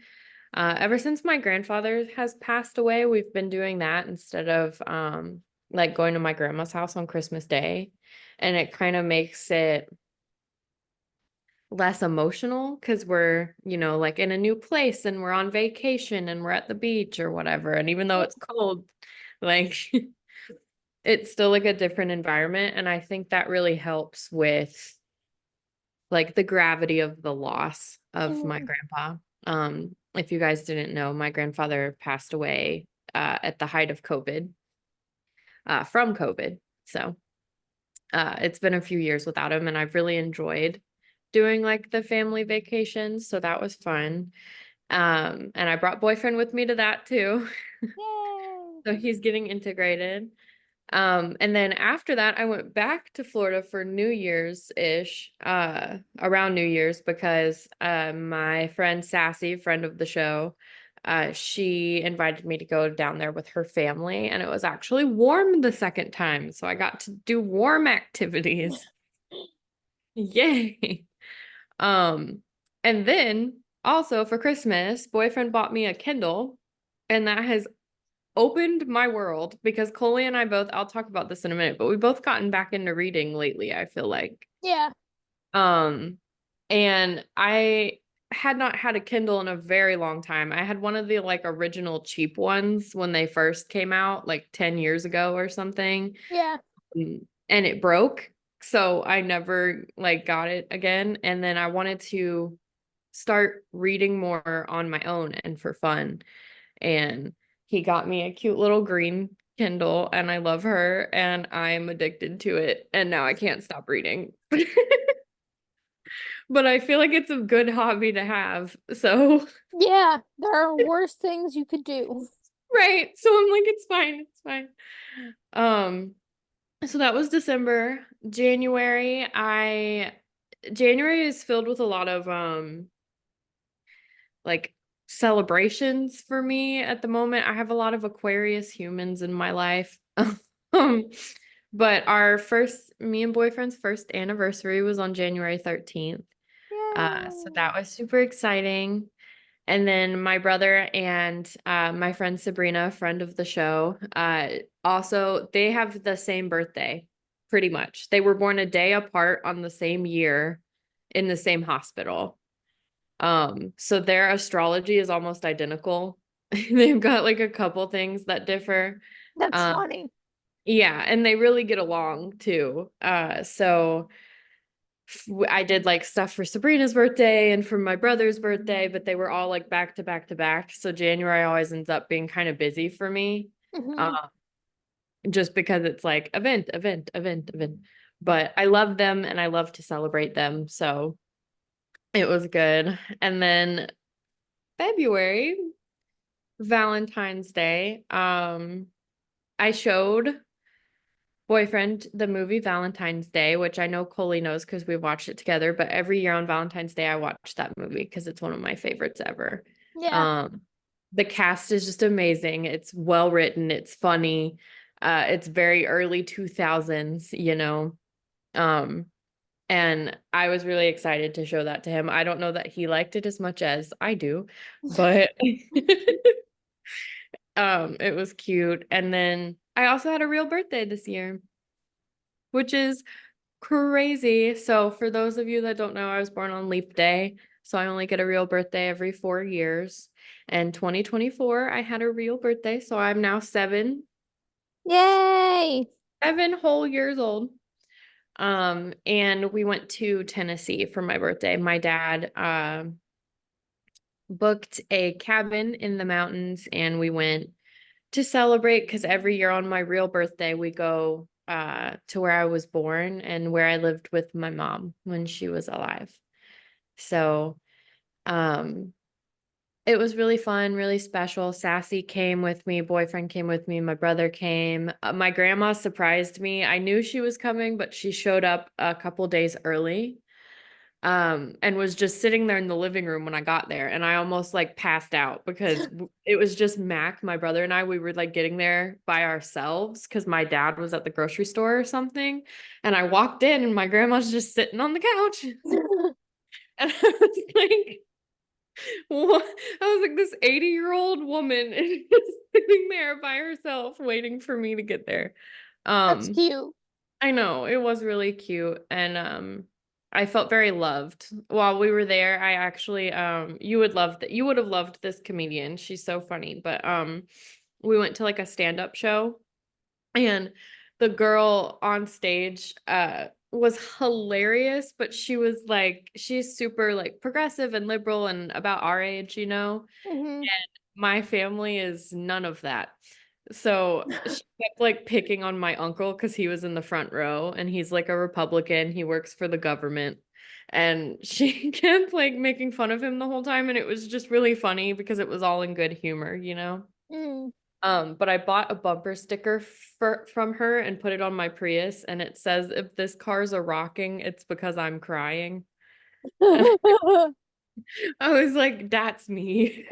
Ever since my grandfather has passed away, we've been doing that instead of like going to my grandma's house on Christmas Day, and it kind of makes it less emotional because we're, like in a new place and we're on vacation and we're at the beach or whatever. And even though it's cold, like it's still like a different environment. And I think that really helps with like the gravity of the loss of my Mhm. grandpa. If you guys didn't know, my grandfather passed away at the height of COVID, from COVID. So it's been a few years without him, and I've really enjoyed doing like the family vacations. So that was fun. And I brought boyfriend with me to that too. Yay. So he's getting integrated. And then after that, I went back to Florida for New Year's ish, around New Year's, because my friend Sassy, friend of the show, she invited me to go down there with her family, and it was actually warm the second time. So I got to do warm activities. Yay. Um, and then also for Christmas, boyfriend bought me a Kindle, and that has opened my world because Coley and I both, I'll talk about this in a minute, but we both gotten back into reading lately, I feel like. Yeah. Um, and I had not had a Kindle in a very long time. I had one of the like original cheap ones when they first came out, like 10 years ago or something. Yeah. And it broke. So I never like got it again. And then I wanted to start reading more on my own and for fun. And he got me a cute little green Kindle, and I love her and I'm addicted to it. And now I can't stop reading. But I feel like it's a good hobby to have. So, Yeah. There are worse things you could do. right. So I'm like, it's fine. It's fine. Um, so that was December. January is filled with a lot of like celebrations for me at the moment. I have a lot of Aquarius humans in my life. Um, but me and boyfriend's first anniversary was on January 13th. So Yay. that was super exciting. And then my brother and my friend Sabrina, friend of the show, also they have the same birthday, pretty much. They were born a day apart on the same year in the same hospital. So their astrology is almost identical. They've got like a couple things that differ. That's Um, funny. yeah, and they really get along too. So I did like stuff for Sabrina's birthday and for my brother's birthday, but they were all like back to back to back. So January always ends up being kind of busy for me. Hmm. Uh, just because it's like event, event, event, event. But I love them and I love to celebrate them. So it was good. And then February, Valentine's Day, I showed boyfriend the movie Valentine's Day, which I know Coley knows because we've watched it together, but every year on Valentine's Day I watch that movie because it's one of my favorites ever. Yeah. Um, the cast is just amazing. It's well written, it's funny. It's very early 2000s, Um, and I was really excited to show that to him. I don't know that he liked it as much as I do, but it was cute. And then I also had a real birthday this year, which is crazy. So for those of you that don't know, I was born on Leap Day, so I only get a real birthday every 4 years. And 2024, I had a real birthday, so I'm now Yay. 7 whole years old. And we went to Tennessee for my birthday. My dad booked a cabin in the mountains, and we went to celebrate because every year on my real birthday we go to where I was born and where I lived with my mom when she was alive. So um it was really fun, really special. Sassy came with me, boyfriend came with me, my brother came. My grandma surprised me. I knew she was coming, but she showed up a couple days early, and was just sitting there in the living room when I got there, and I almost like passed out because it was just Mac, my brother and I. We were like getting there by ourselves because my dad was at the grocery store or something, and I walked in and my grandma's just sitting on the couch. And I was like, What? I was like, this 80-year-old woman is just sitting there by herself waiting for me to get there. That's Um, cute. I know it was really cute, and I felt very loved while we were there. I actually you would have loved this comedian. She's so funny. But we went to like a stand-up show, and the girl on stage was hilarious, but she was like she's super like progressive and liberal and about our age, you know. Mm-hmm. My family is none of that. So she kept like picking on my uncle because he was in the front row and he's like a Republican. He works for the government. And she kept like making fun of him the whole time. And it was just really funny because it was all in good humor, you know? Mm. But I bought a bumper sticker from her and put it on my Prius, and it says, "If this car's a rocking, it's because I'm crying." And I was like, "That's me."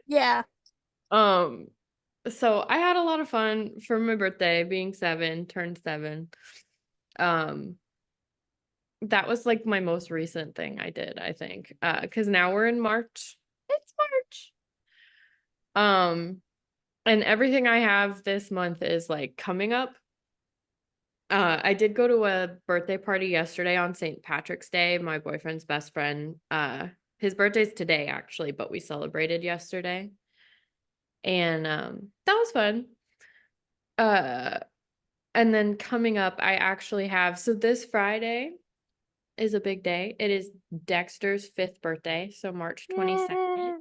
Yeah. Um, so I had a lot of fun for my birthday, being 7, turned 7. Um, that was like my most recent thing I did, I think. Because now we're in March. It's March. Um, and everything I have this month is like coming up. I did go to a birthday party yesterday on St. Patrick's Day. My boyfriend's best friend, his birthday's today actually, but we celebrated yesterday. And that was fun. Uh And then coming up, I actually have, so this Friday is a big day. It is Dexter's 5th birthday, so March 22nd.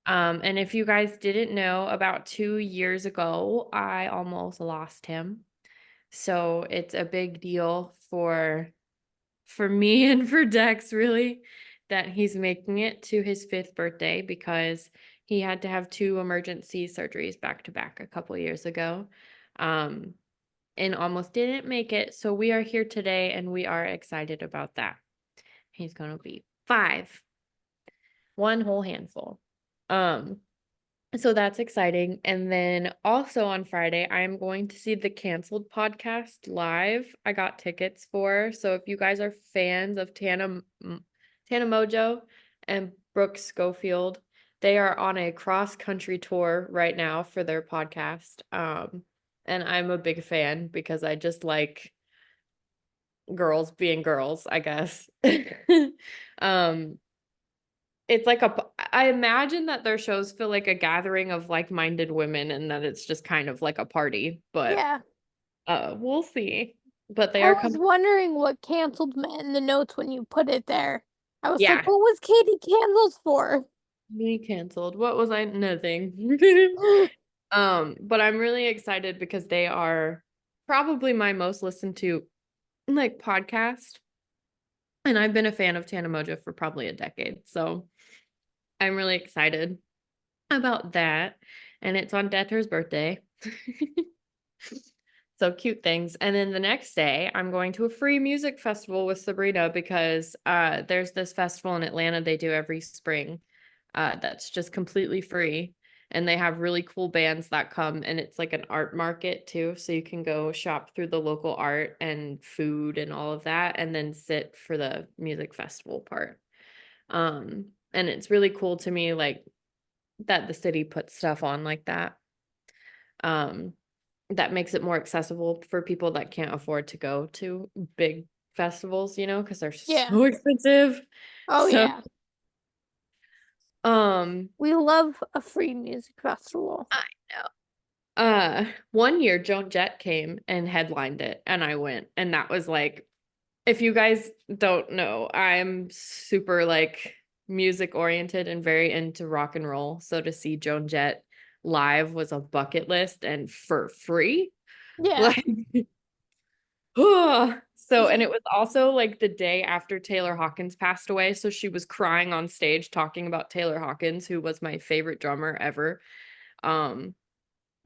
Yeah. And if you guys didn't know, about 2 years ago, I almost lost him. So it's a big deal for me and for Dex, really, that he's making it to his 5th birthday because he had to have 2 emergency surgeries back to back a couple years ago. Um, and almost didn't make it. So we are here today and we are excited about that. He's going to be 5, one whole handful. Um, so that's exciting. And then also on Friday, I'm going to see the Canceled podcast live. I got tickets for. So if you guys are fans of Tana Mojo and Brooke Schofield, they are on a cross country tour right now for their podcast. And I'm a big fan because I just like girls being girls, I guess. um it's like I imagine that their shows feel like a gathering of like-minded women and that it's just kind of like a party, but Yeah. we'll see. But they I are was coming. wondering what canceled meant in the notes when you put it there. I was like, Yeah, what was Katie Candles for? me canceled. What was I? Nothing. But I'm really excited because they are probably my most listened to like podcast. And I've been a fan of Tana Mojo for probably a decade. So I'm really excited about that. And it's on Detter's birthday. So cute things. And then the next day, I'm going to a free music festival with Sabrina because there's this festival in Atlanta they do every spring that's just completely free. And they have really cool bands that come, and it's like an art market too. So you can go shop through the local art and food and all of that, and then sit for the music festival part. And it's really cool to me, like that the city puts stuff on like that. Um, that makes it more accessible for people that can't afford to go to big festivals, you know, because they're Yeah. so expensive. Oh, So, yeah. um, We love a free music festival. I know. One year Joan Jett came and headlined it, and I went, and that was like, if you guys don't know, I'm super like music oriented and very into rock and roll. So to see Joan Jett live was a bucket list and for free. Yeah. Like, so, and it was also like the day after Taylor Hawkins passed away. So she was crying on stage talking about Taylor Hawkins, who was my favorite drummer ever. Um,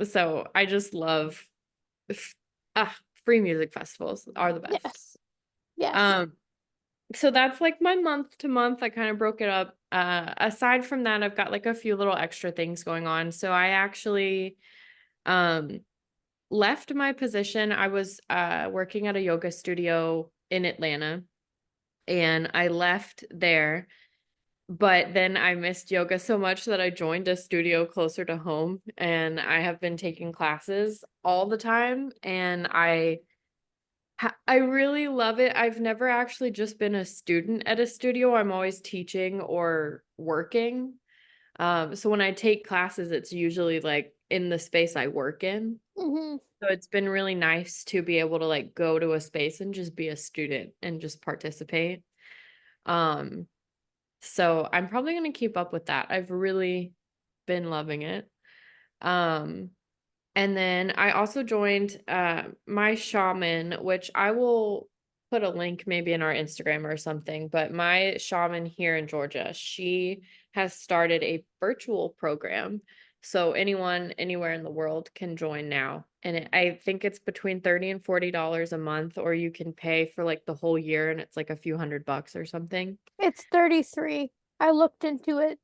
so I just love f- ah, free music festivals are the best. Yes. Yes. Um, so that's like my month to month. I kind of broke it up. Aside from that, I've got like a few little extra things going on. So I actually um left my position. I was working at a yoga studio in Atlanta, and I left there But then I missed yoga so much that I joined a studio closer to home, and I have been taking classes all the time, and I really love it. I've never actually just been a student at a studio. I'm always teaching or working. So when I take classes, it's usually like in the space I work in. Hmm. So it's been really nice to be able to like go to a space and just be a student and just participate. Um, so I'm probably going to keep up with that. I've really been loving it. Um, and then I also joined my shaman, which I will put a link maybe in our Instagram or something. But my shaman here in Georgia, she has started a virtual program. So anyone anywhere in the world can join now. And I think it's between 30 and $40 a month, or you can pay for like the whole year and it's like a few $100 or something. It's 33. I looked into it.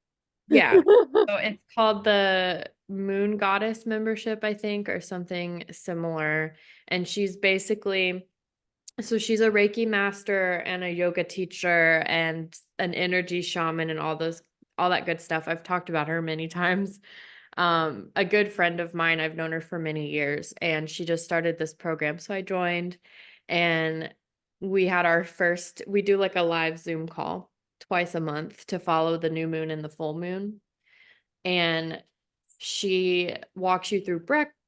Yeah. So it's called the Moon Goddess membership, I think, or something similar. And she's basically, so she's a Reiki master and a yoga teacher and an energy shaman and all that good stuff. I've talked about her many times. A good friend of mine, I've known her for many years, and she just started this program. So I joined, and we do like a live Zoom call twice a month to follow the new moon and the full moon. And she walks you through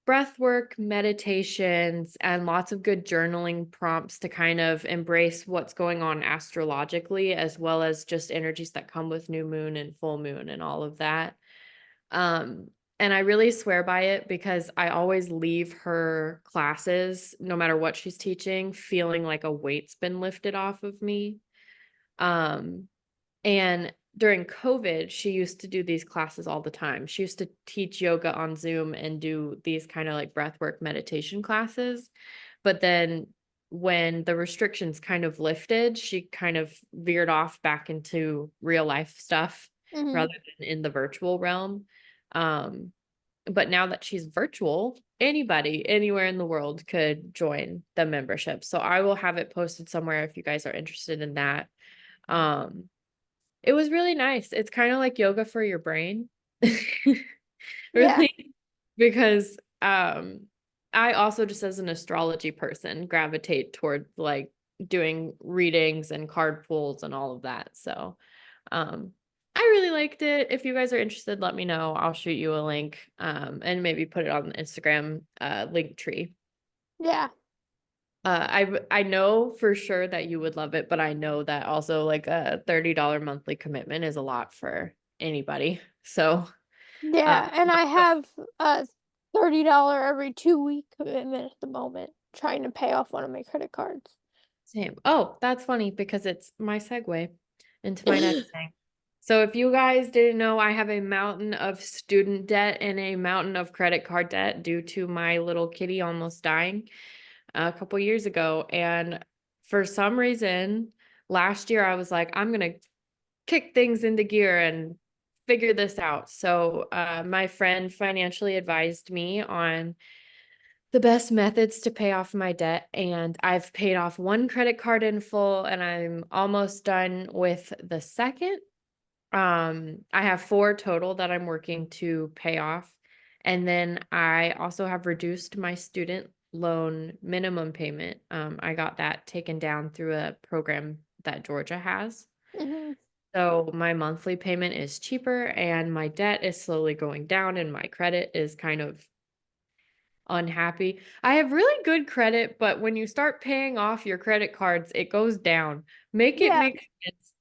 breath work, meditations, and lots of good journaling prompts to kind of embrace what's going on astrologically, as well as just energies that come with new moon and full moon and all of that. Um, and I really swear by it because I always leave her classes, no matter what she's teaching, feeling like a weight's been lifted off of me. Um, and during COVID, she used to do these classes all the time. She used to teach yoga on Zoom and do these kind of like breathwork meditation classes. But then when the restrictions kind of lifted, she kind of veered off back into real life stuff Hmm. rather than in the virtual realm. Um, but now that she's virtual, anybody anywhere in the world could join the membership. So I will have it posted somewhere if you guys are interested in that. Um, it was really nice. It's kind of like yoga for your brain. Yeah. Really, because I also just as an astrology person gravitate toward like doing readings and card pulls and all of that. So, um I really liked it. If you guys are interested, let me know. I'll shoot you a link and maybe put it on the Instagram link tree. Yeah. I know for sure that you would love it, but I know that also like a $30 monthly commitment is a lot for anybody. So, Yeah. And I have a $30 every 2 week commitment at the moment, trying to pay off one of my credit cards. same. Oh, that's funny because it's my segue into my next thing. So if you guys didn't know, I have a mountain of student debt and a mountain of credit card debt due to my little kitty almost dying a couple years ago. And for some reason, last year I was like, I'm gonna kick things into gear and figure this out. So my friend financially advised me on the best methods to pay off my debt. And I've paid off one credit card in full and I'm almost done with the second. I have four total that I'm working to pay off. And then I also have reduced my student loan minimum payment. I got that taken down through a program that Georgia has. Hmm. So my monthly payment is cheaper and my debt is slowly going down and my credit is kind of unhappy. I have really good credit, but when you start paying off your credit cards, it goes down. Make it Yeah. make sense.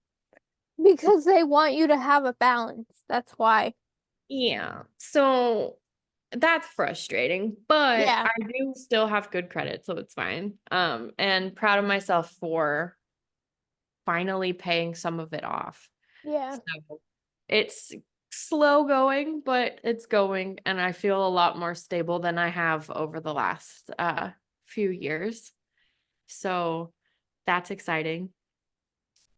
Because they want you to have a balance. That's why. Yeah. So that's frustrating, but Yeah. I do still have good credit, so it's fine. And proud of myself for finally paying some of it off. Yeah. So it's slow going, but it's going, and I feel a lot more stable than I have over the last few years. So that's exciting.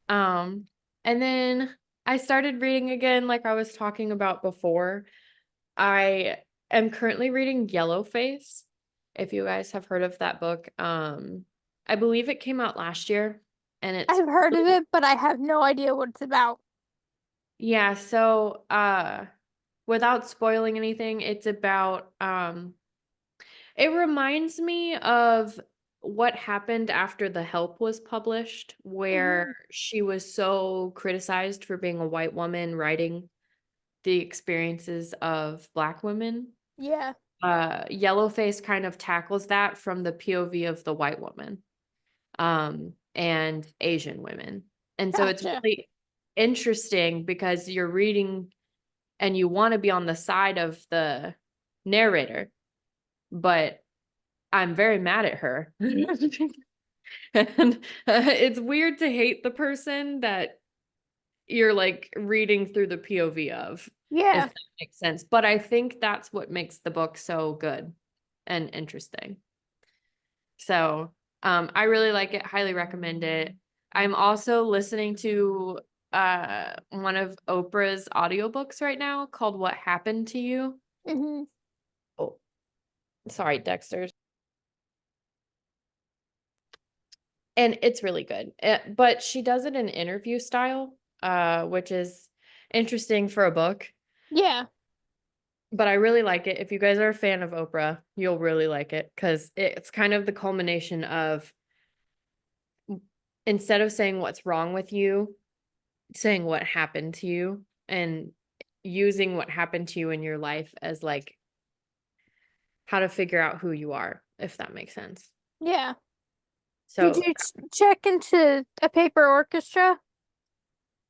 Um, and then I started reading again, like I was talking about before. I am currently reading Yellowface, if you guys have heard of that book. I believe it came out last year, and it's I've heard of it, but I have no idea what it's about. Yeah, so without spoiling anything, it's about it reminds me of what happened after The Help was published, where Mhm. she was so criticized for being a white woman writing the experiences of Black women. Yeah. Yellowface kind of tackles that from the POV of the white woman, and Asian women. And so it's Gotcha. really interesting because you're reading and you want to be on the side of the narrator, but I'm very mad at her. And it's weird to hate the person that you're like reading through the POV of, if Yeah. that makes sense. But I think that's what makes the book so good and interesting. So, I really like it, highly recommend it. I'm also listening to one of Oprah's audiobooks right now called What Happened to You. Mhm. Oh, sorry, Dexter. And it's really good. But she does it in interview style, which is interesting for a book. Yeah. But I really like it. If you guys are a fan of Oprah, you'll really like it because it's kind of the culmination of, instead of saying what's wrong with you, saying what happened to you and using what happened to you in your life as like how to figure out who you are, if that makes sense. Yeah. Did So, you check into a paper orchestra?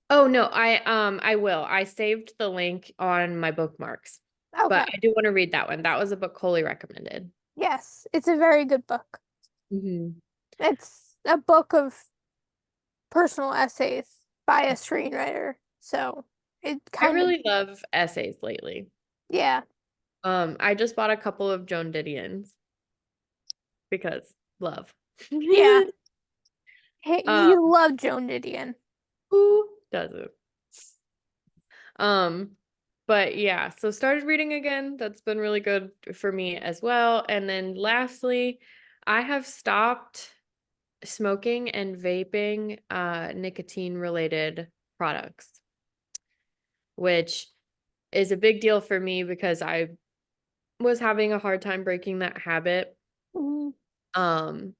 oh no, I will. I saved the link on my bookmarks. But Okay. I do want to read that one. That was a book Coley recommended. Yes, it's a very good book. Hmm. It's a book of personal essays by a screenwriter. So it I kind of, really love essays lately. yeah. I just bought a couple of Joan Didion's because love. Yeah. Hey, Um, you love Joan Didion. who doesn't? Um, but yeah, so started reading again. That's been really good for me as well. And then lastly, I have stopped smoking and vaping nicotine related products, which is a big deal for me because I was having a hard time breaking that habit. Mhm. Um,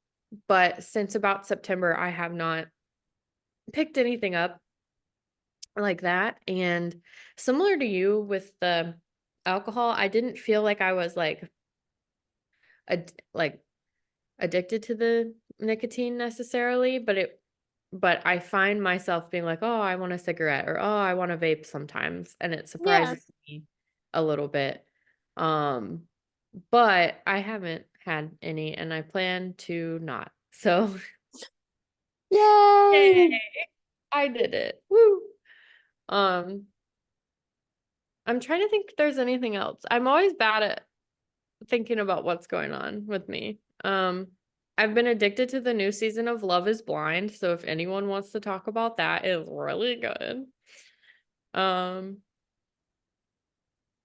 but since about September, I have not picked anything up like that. And similar to you with the alcohol, I didn't feel like I was like addicted to the nicotine necessarily, but I find myself being like, oh, I want a cigarette or oh, I want to vape sometimes, and it Yeah. surprises me a little bit. Um, but I haven't had any, and I plan to not. So, yay, Yay! I did it. Woo. Um, I'm trying to think if there's anything else. I'm always bad at thinking about what's going on with me. I've been addicted to the new season of Love is Blind, so if anyone wants to talk about that, it's really good. Um,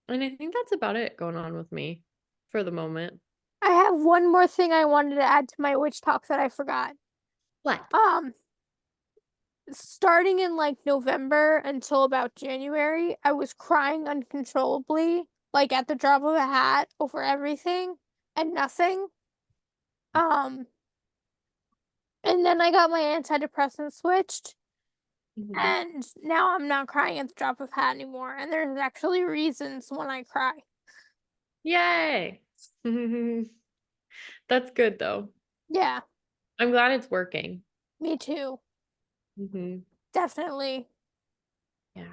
and I think that's about it going on with me for the moment. I have one more thing I wanted to add to my witch talk that I forgot. What? Um, Starting in like November until about January, I was crying uncontrollably, like at the drop of a hat over everything and nothing. Um, and then I got my antidepressant switched, Mhm. and now I'm not crying at the drop of a hat anymore. And there's actually reasons when I cry. Yay! That's good though. Yeah, I'm glad it's working. me too. Hmm. Definitely. Yeah.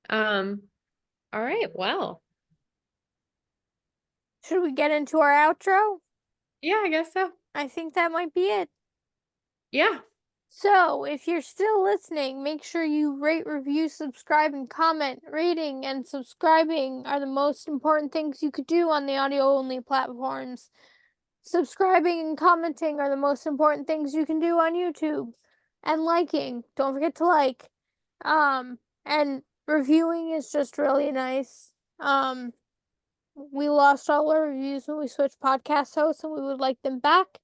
Um, all right, well, Should we get into our outro? yeah, I guess so. I think that might be it. Yeah. So, if you're still listening, make sure you rate, review, subscribe, and comment. Rating and subscribing are the most important things you could do on the audio only platforms. Subscribing and commenting are the most important things you can do on YouTube. And liking, don't forget to like. And reviewing is just really nice. We lost all our reviews when we switched podcast hosts, and we would like them back.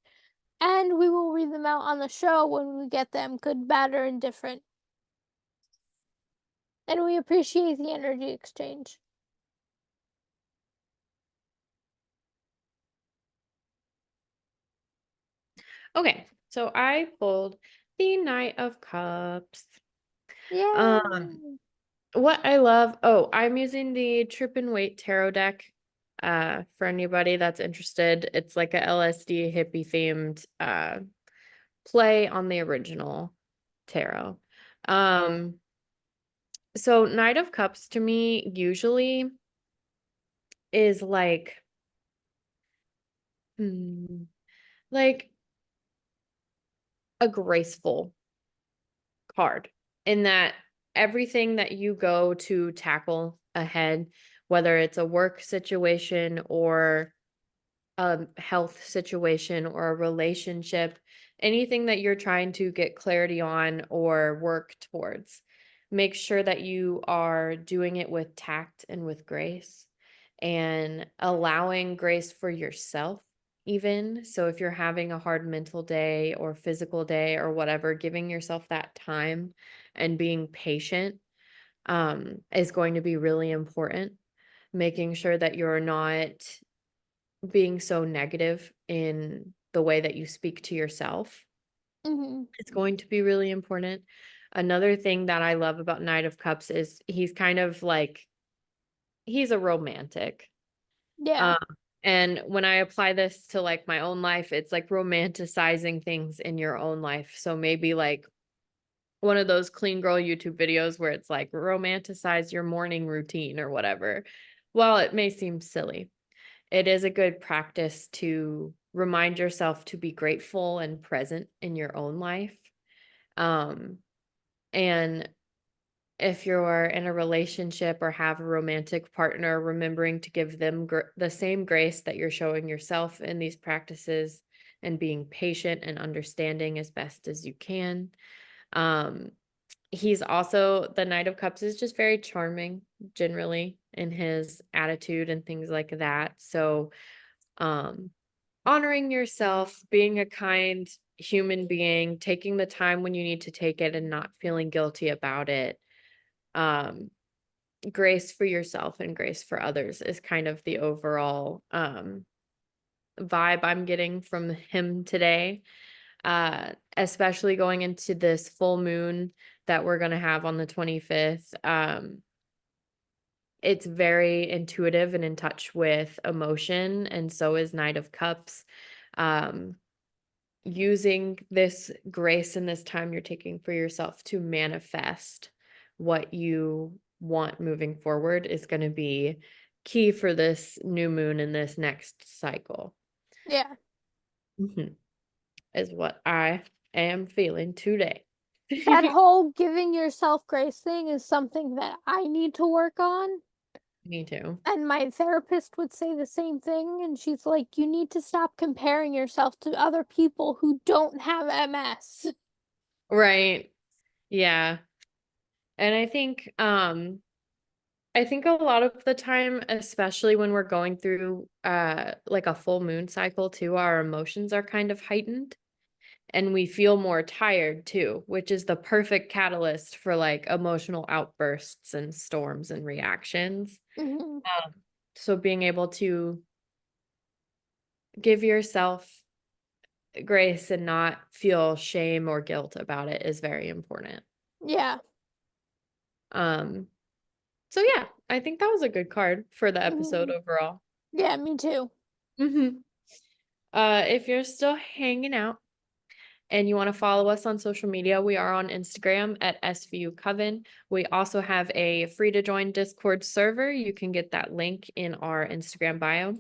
And we will read them out on the show when we get them, good, bad, or indifferent. And we appreciate the energy exchange. Okay, so I pulled the Knight of Cups. Um, Yay! what I love, oh, I'm using the Trip and Wait tarot deck. For anybody that's interested, it's like a LSD hippie themed play on the original tarot. So Knight of Cups to me usually is hmm, like a graceful card in that everything that you go to tackle ahead, whether it's a work situation or a health situation or a relationship, anything that you're trying to get clarity on or work towards, make sure that you are doing it with tact and with grace and allowing grace for yourself. Even so, if you're having a hard mental day or physical day or whatever, giving yourself that time and being patient is going to be really important. Making sure that you're not being so negative in the way that you speak to yourself. Mm-hmm. It's going to be really important. Another thing that I love about Knight of Cups is he's kind of like he's a romantic. Yeah. Um, and when I apply this to like my own life, it's like romanticizing things in your own life. So maybe like one of those clean girl YouTube videos where it's like romanticize your morning routine or whatever. While it may seem silly, it is a good practice to remind yourself to be grateful and present in your own life. Um, and if you're in a relationship or have a romantic partner, remembering to give them the same grace that you're showing yourself in these practices and being patient and understanding as best as you can. Um, he's also the Knight of Cups is just very charming generally in his attitude and things like that. So, um, honoring yourself, being a kind human being, taking the time when you need to take it and not feeling guilty about it. Um, grace for yourself and grace for others is kind of the overall vibe I'm getting from him today. Especially going into this full moon that we're going to have on the 25th. It's very intuitive and in touch with emotion, and so is Knight of Cups. Um, using this grace and this time you're taking for yourself to manifest what you want moving forward is going to be key for this new moon in this next cycle. Yeah. Mhm. Is what I am feeling today. That whole giving yourself grace thing is something that I need to work on. Me too. And my therapist would say the same thing. And she's like, you need to stop comparing yourself to other people who don't have MS. Right. Yeah. And I think a lot of the time, especially when we're going through like a full moon cycle too, our emotions are kind of heightened and we feel more tired too, which is the perfect catalyst for like emotional outbursts and storms and reactions. Mm-hmm. Um, so being able to give yourself grace and not feel shame or guilt about it is very important. Yeah. Um, so yeah, I think that was a good card for the episode Mm-hmm. overall. Yeah, me too. If you're still hanging out and you want to follow us on social media, we are on Instagram at SVU Coven. We also have a free to join Discord server. You can get that link in our Instagram bio.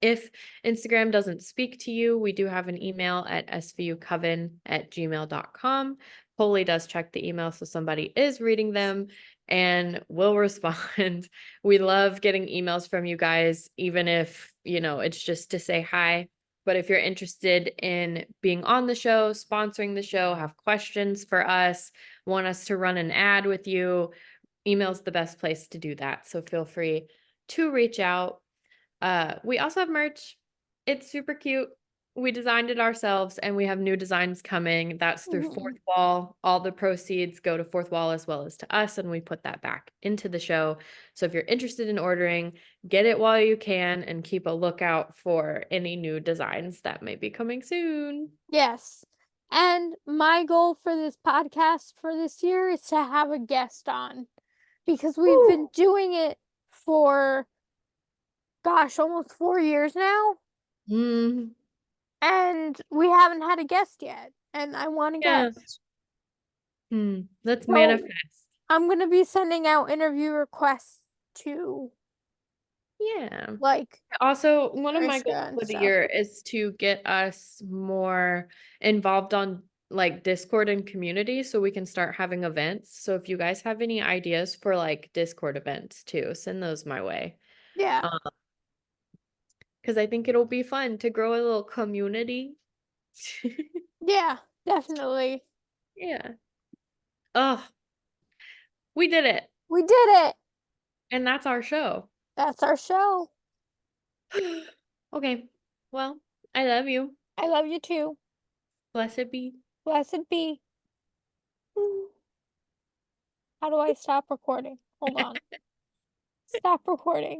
If Instagram doesn't speak to you, we do have an email at svucoven@gmail.com. Koli does check the email, so somebody is reading them and will respond. We love getting emails from you guys, even if, it's just to say hi. But if you're interested in being on the show, sponsoring the show, have questions for us, want us to run an ad with you, email's the best place to do that. So feel free to reach out. We also have merch. It's super cute. we designed it ourselves and we have new designs coming. That's through Fourth Mhm. Wall. All the proceeds go to Fourth Wall as well as to us, and we put that back into the show. So if you're interested in ordering, get it while you can and keep a lookout for any new designs that may be coming soon. Yes. And my goal for this podcast for this year is to have a guest on because we've been Woo! doing it for, gosh, almost 4 years now. Mm, And we haven't had a guest yet. And I want a yeah. guest. Let's So manifest. I'm going to be sending out interview requests to Yeah. like Also, one of my goals Anushka and for the stuff. year is to get us more involved on like Discord and community so we can start having events. So if you guys have any ideas for like Discord events too, send those my way. Yeah. Because I think it'll be fun to grow a little community. Yeah, definitely. Yeah. Oh, we did it. We did it. And that's our show. That's our show. Okay. Well, I love you. I love you too. Blessed be. Blessed be. How do I stop recording? Hold on. Stop recording.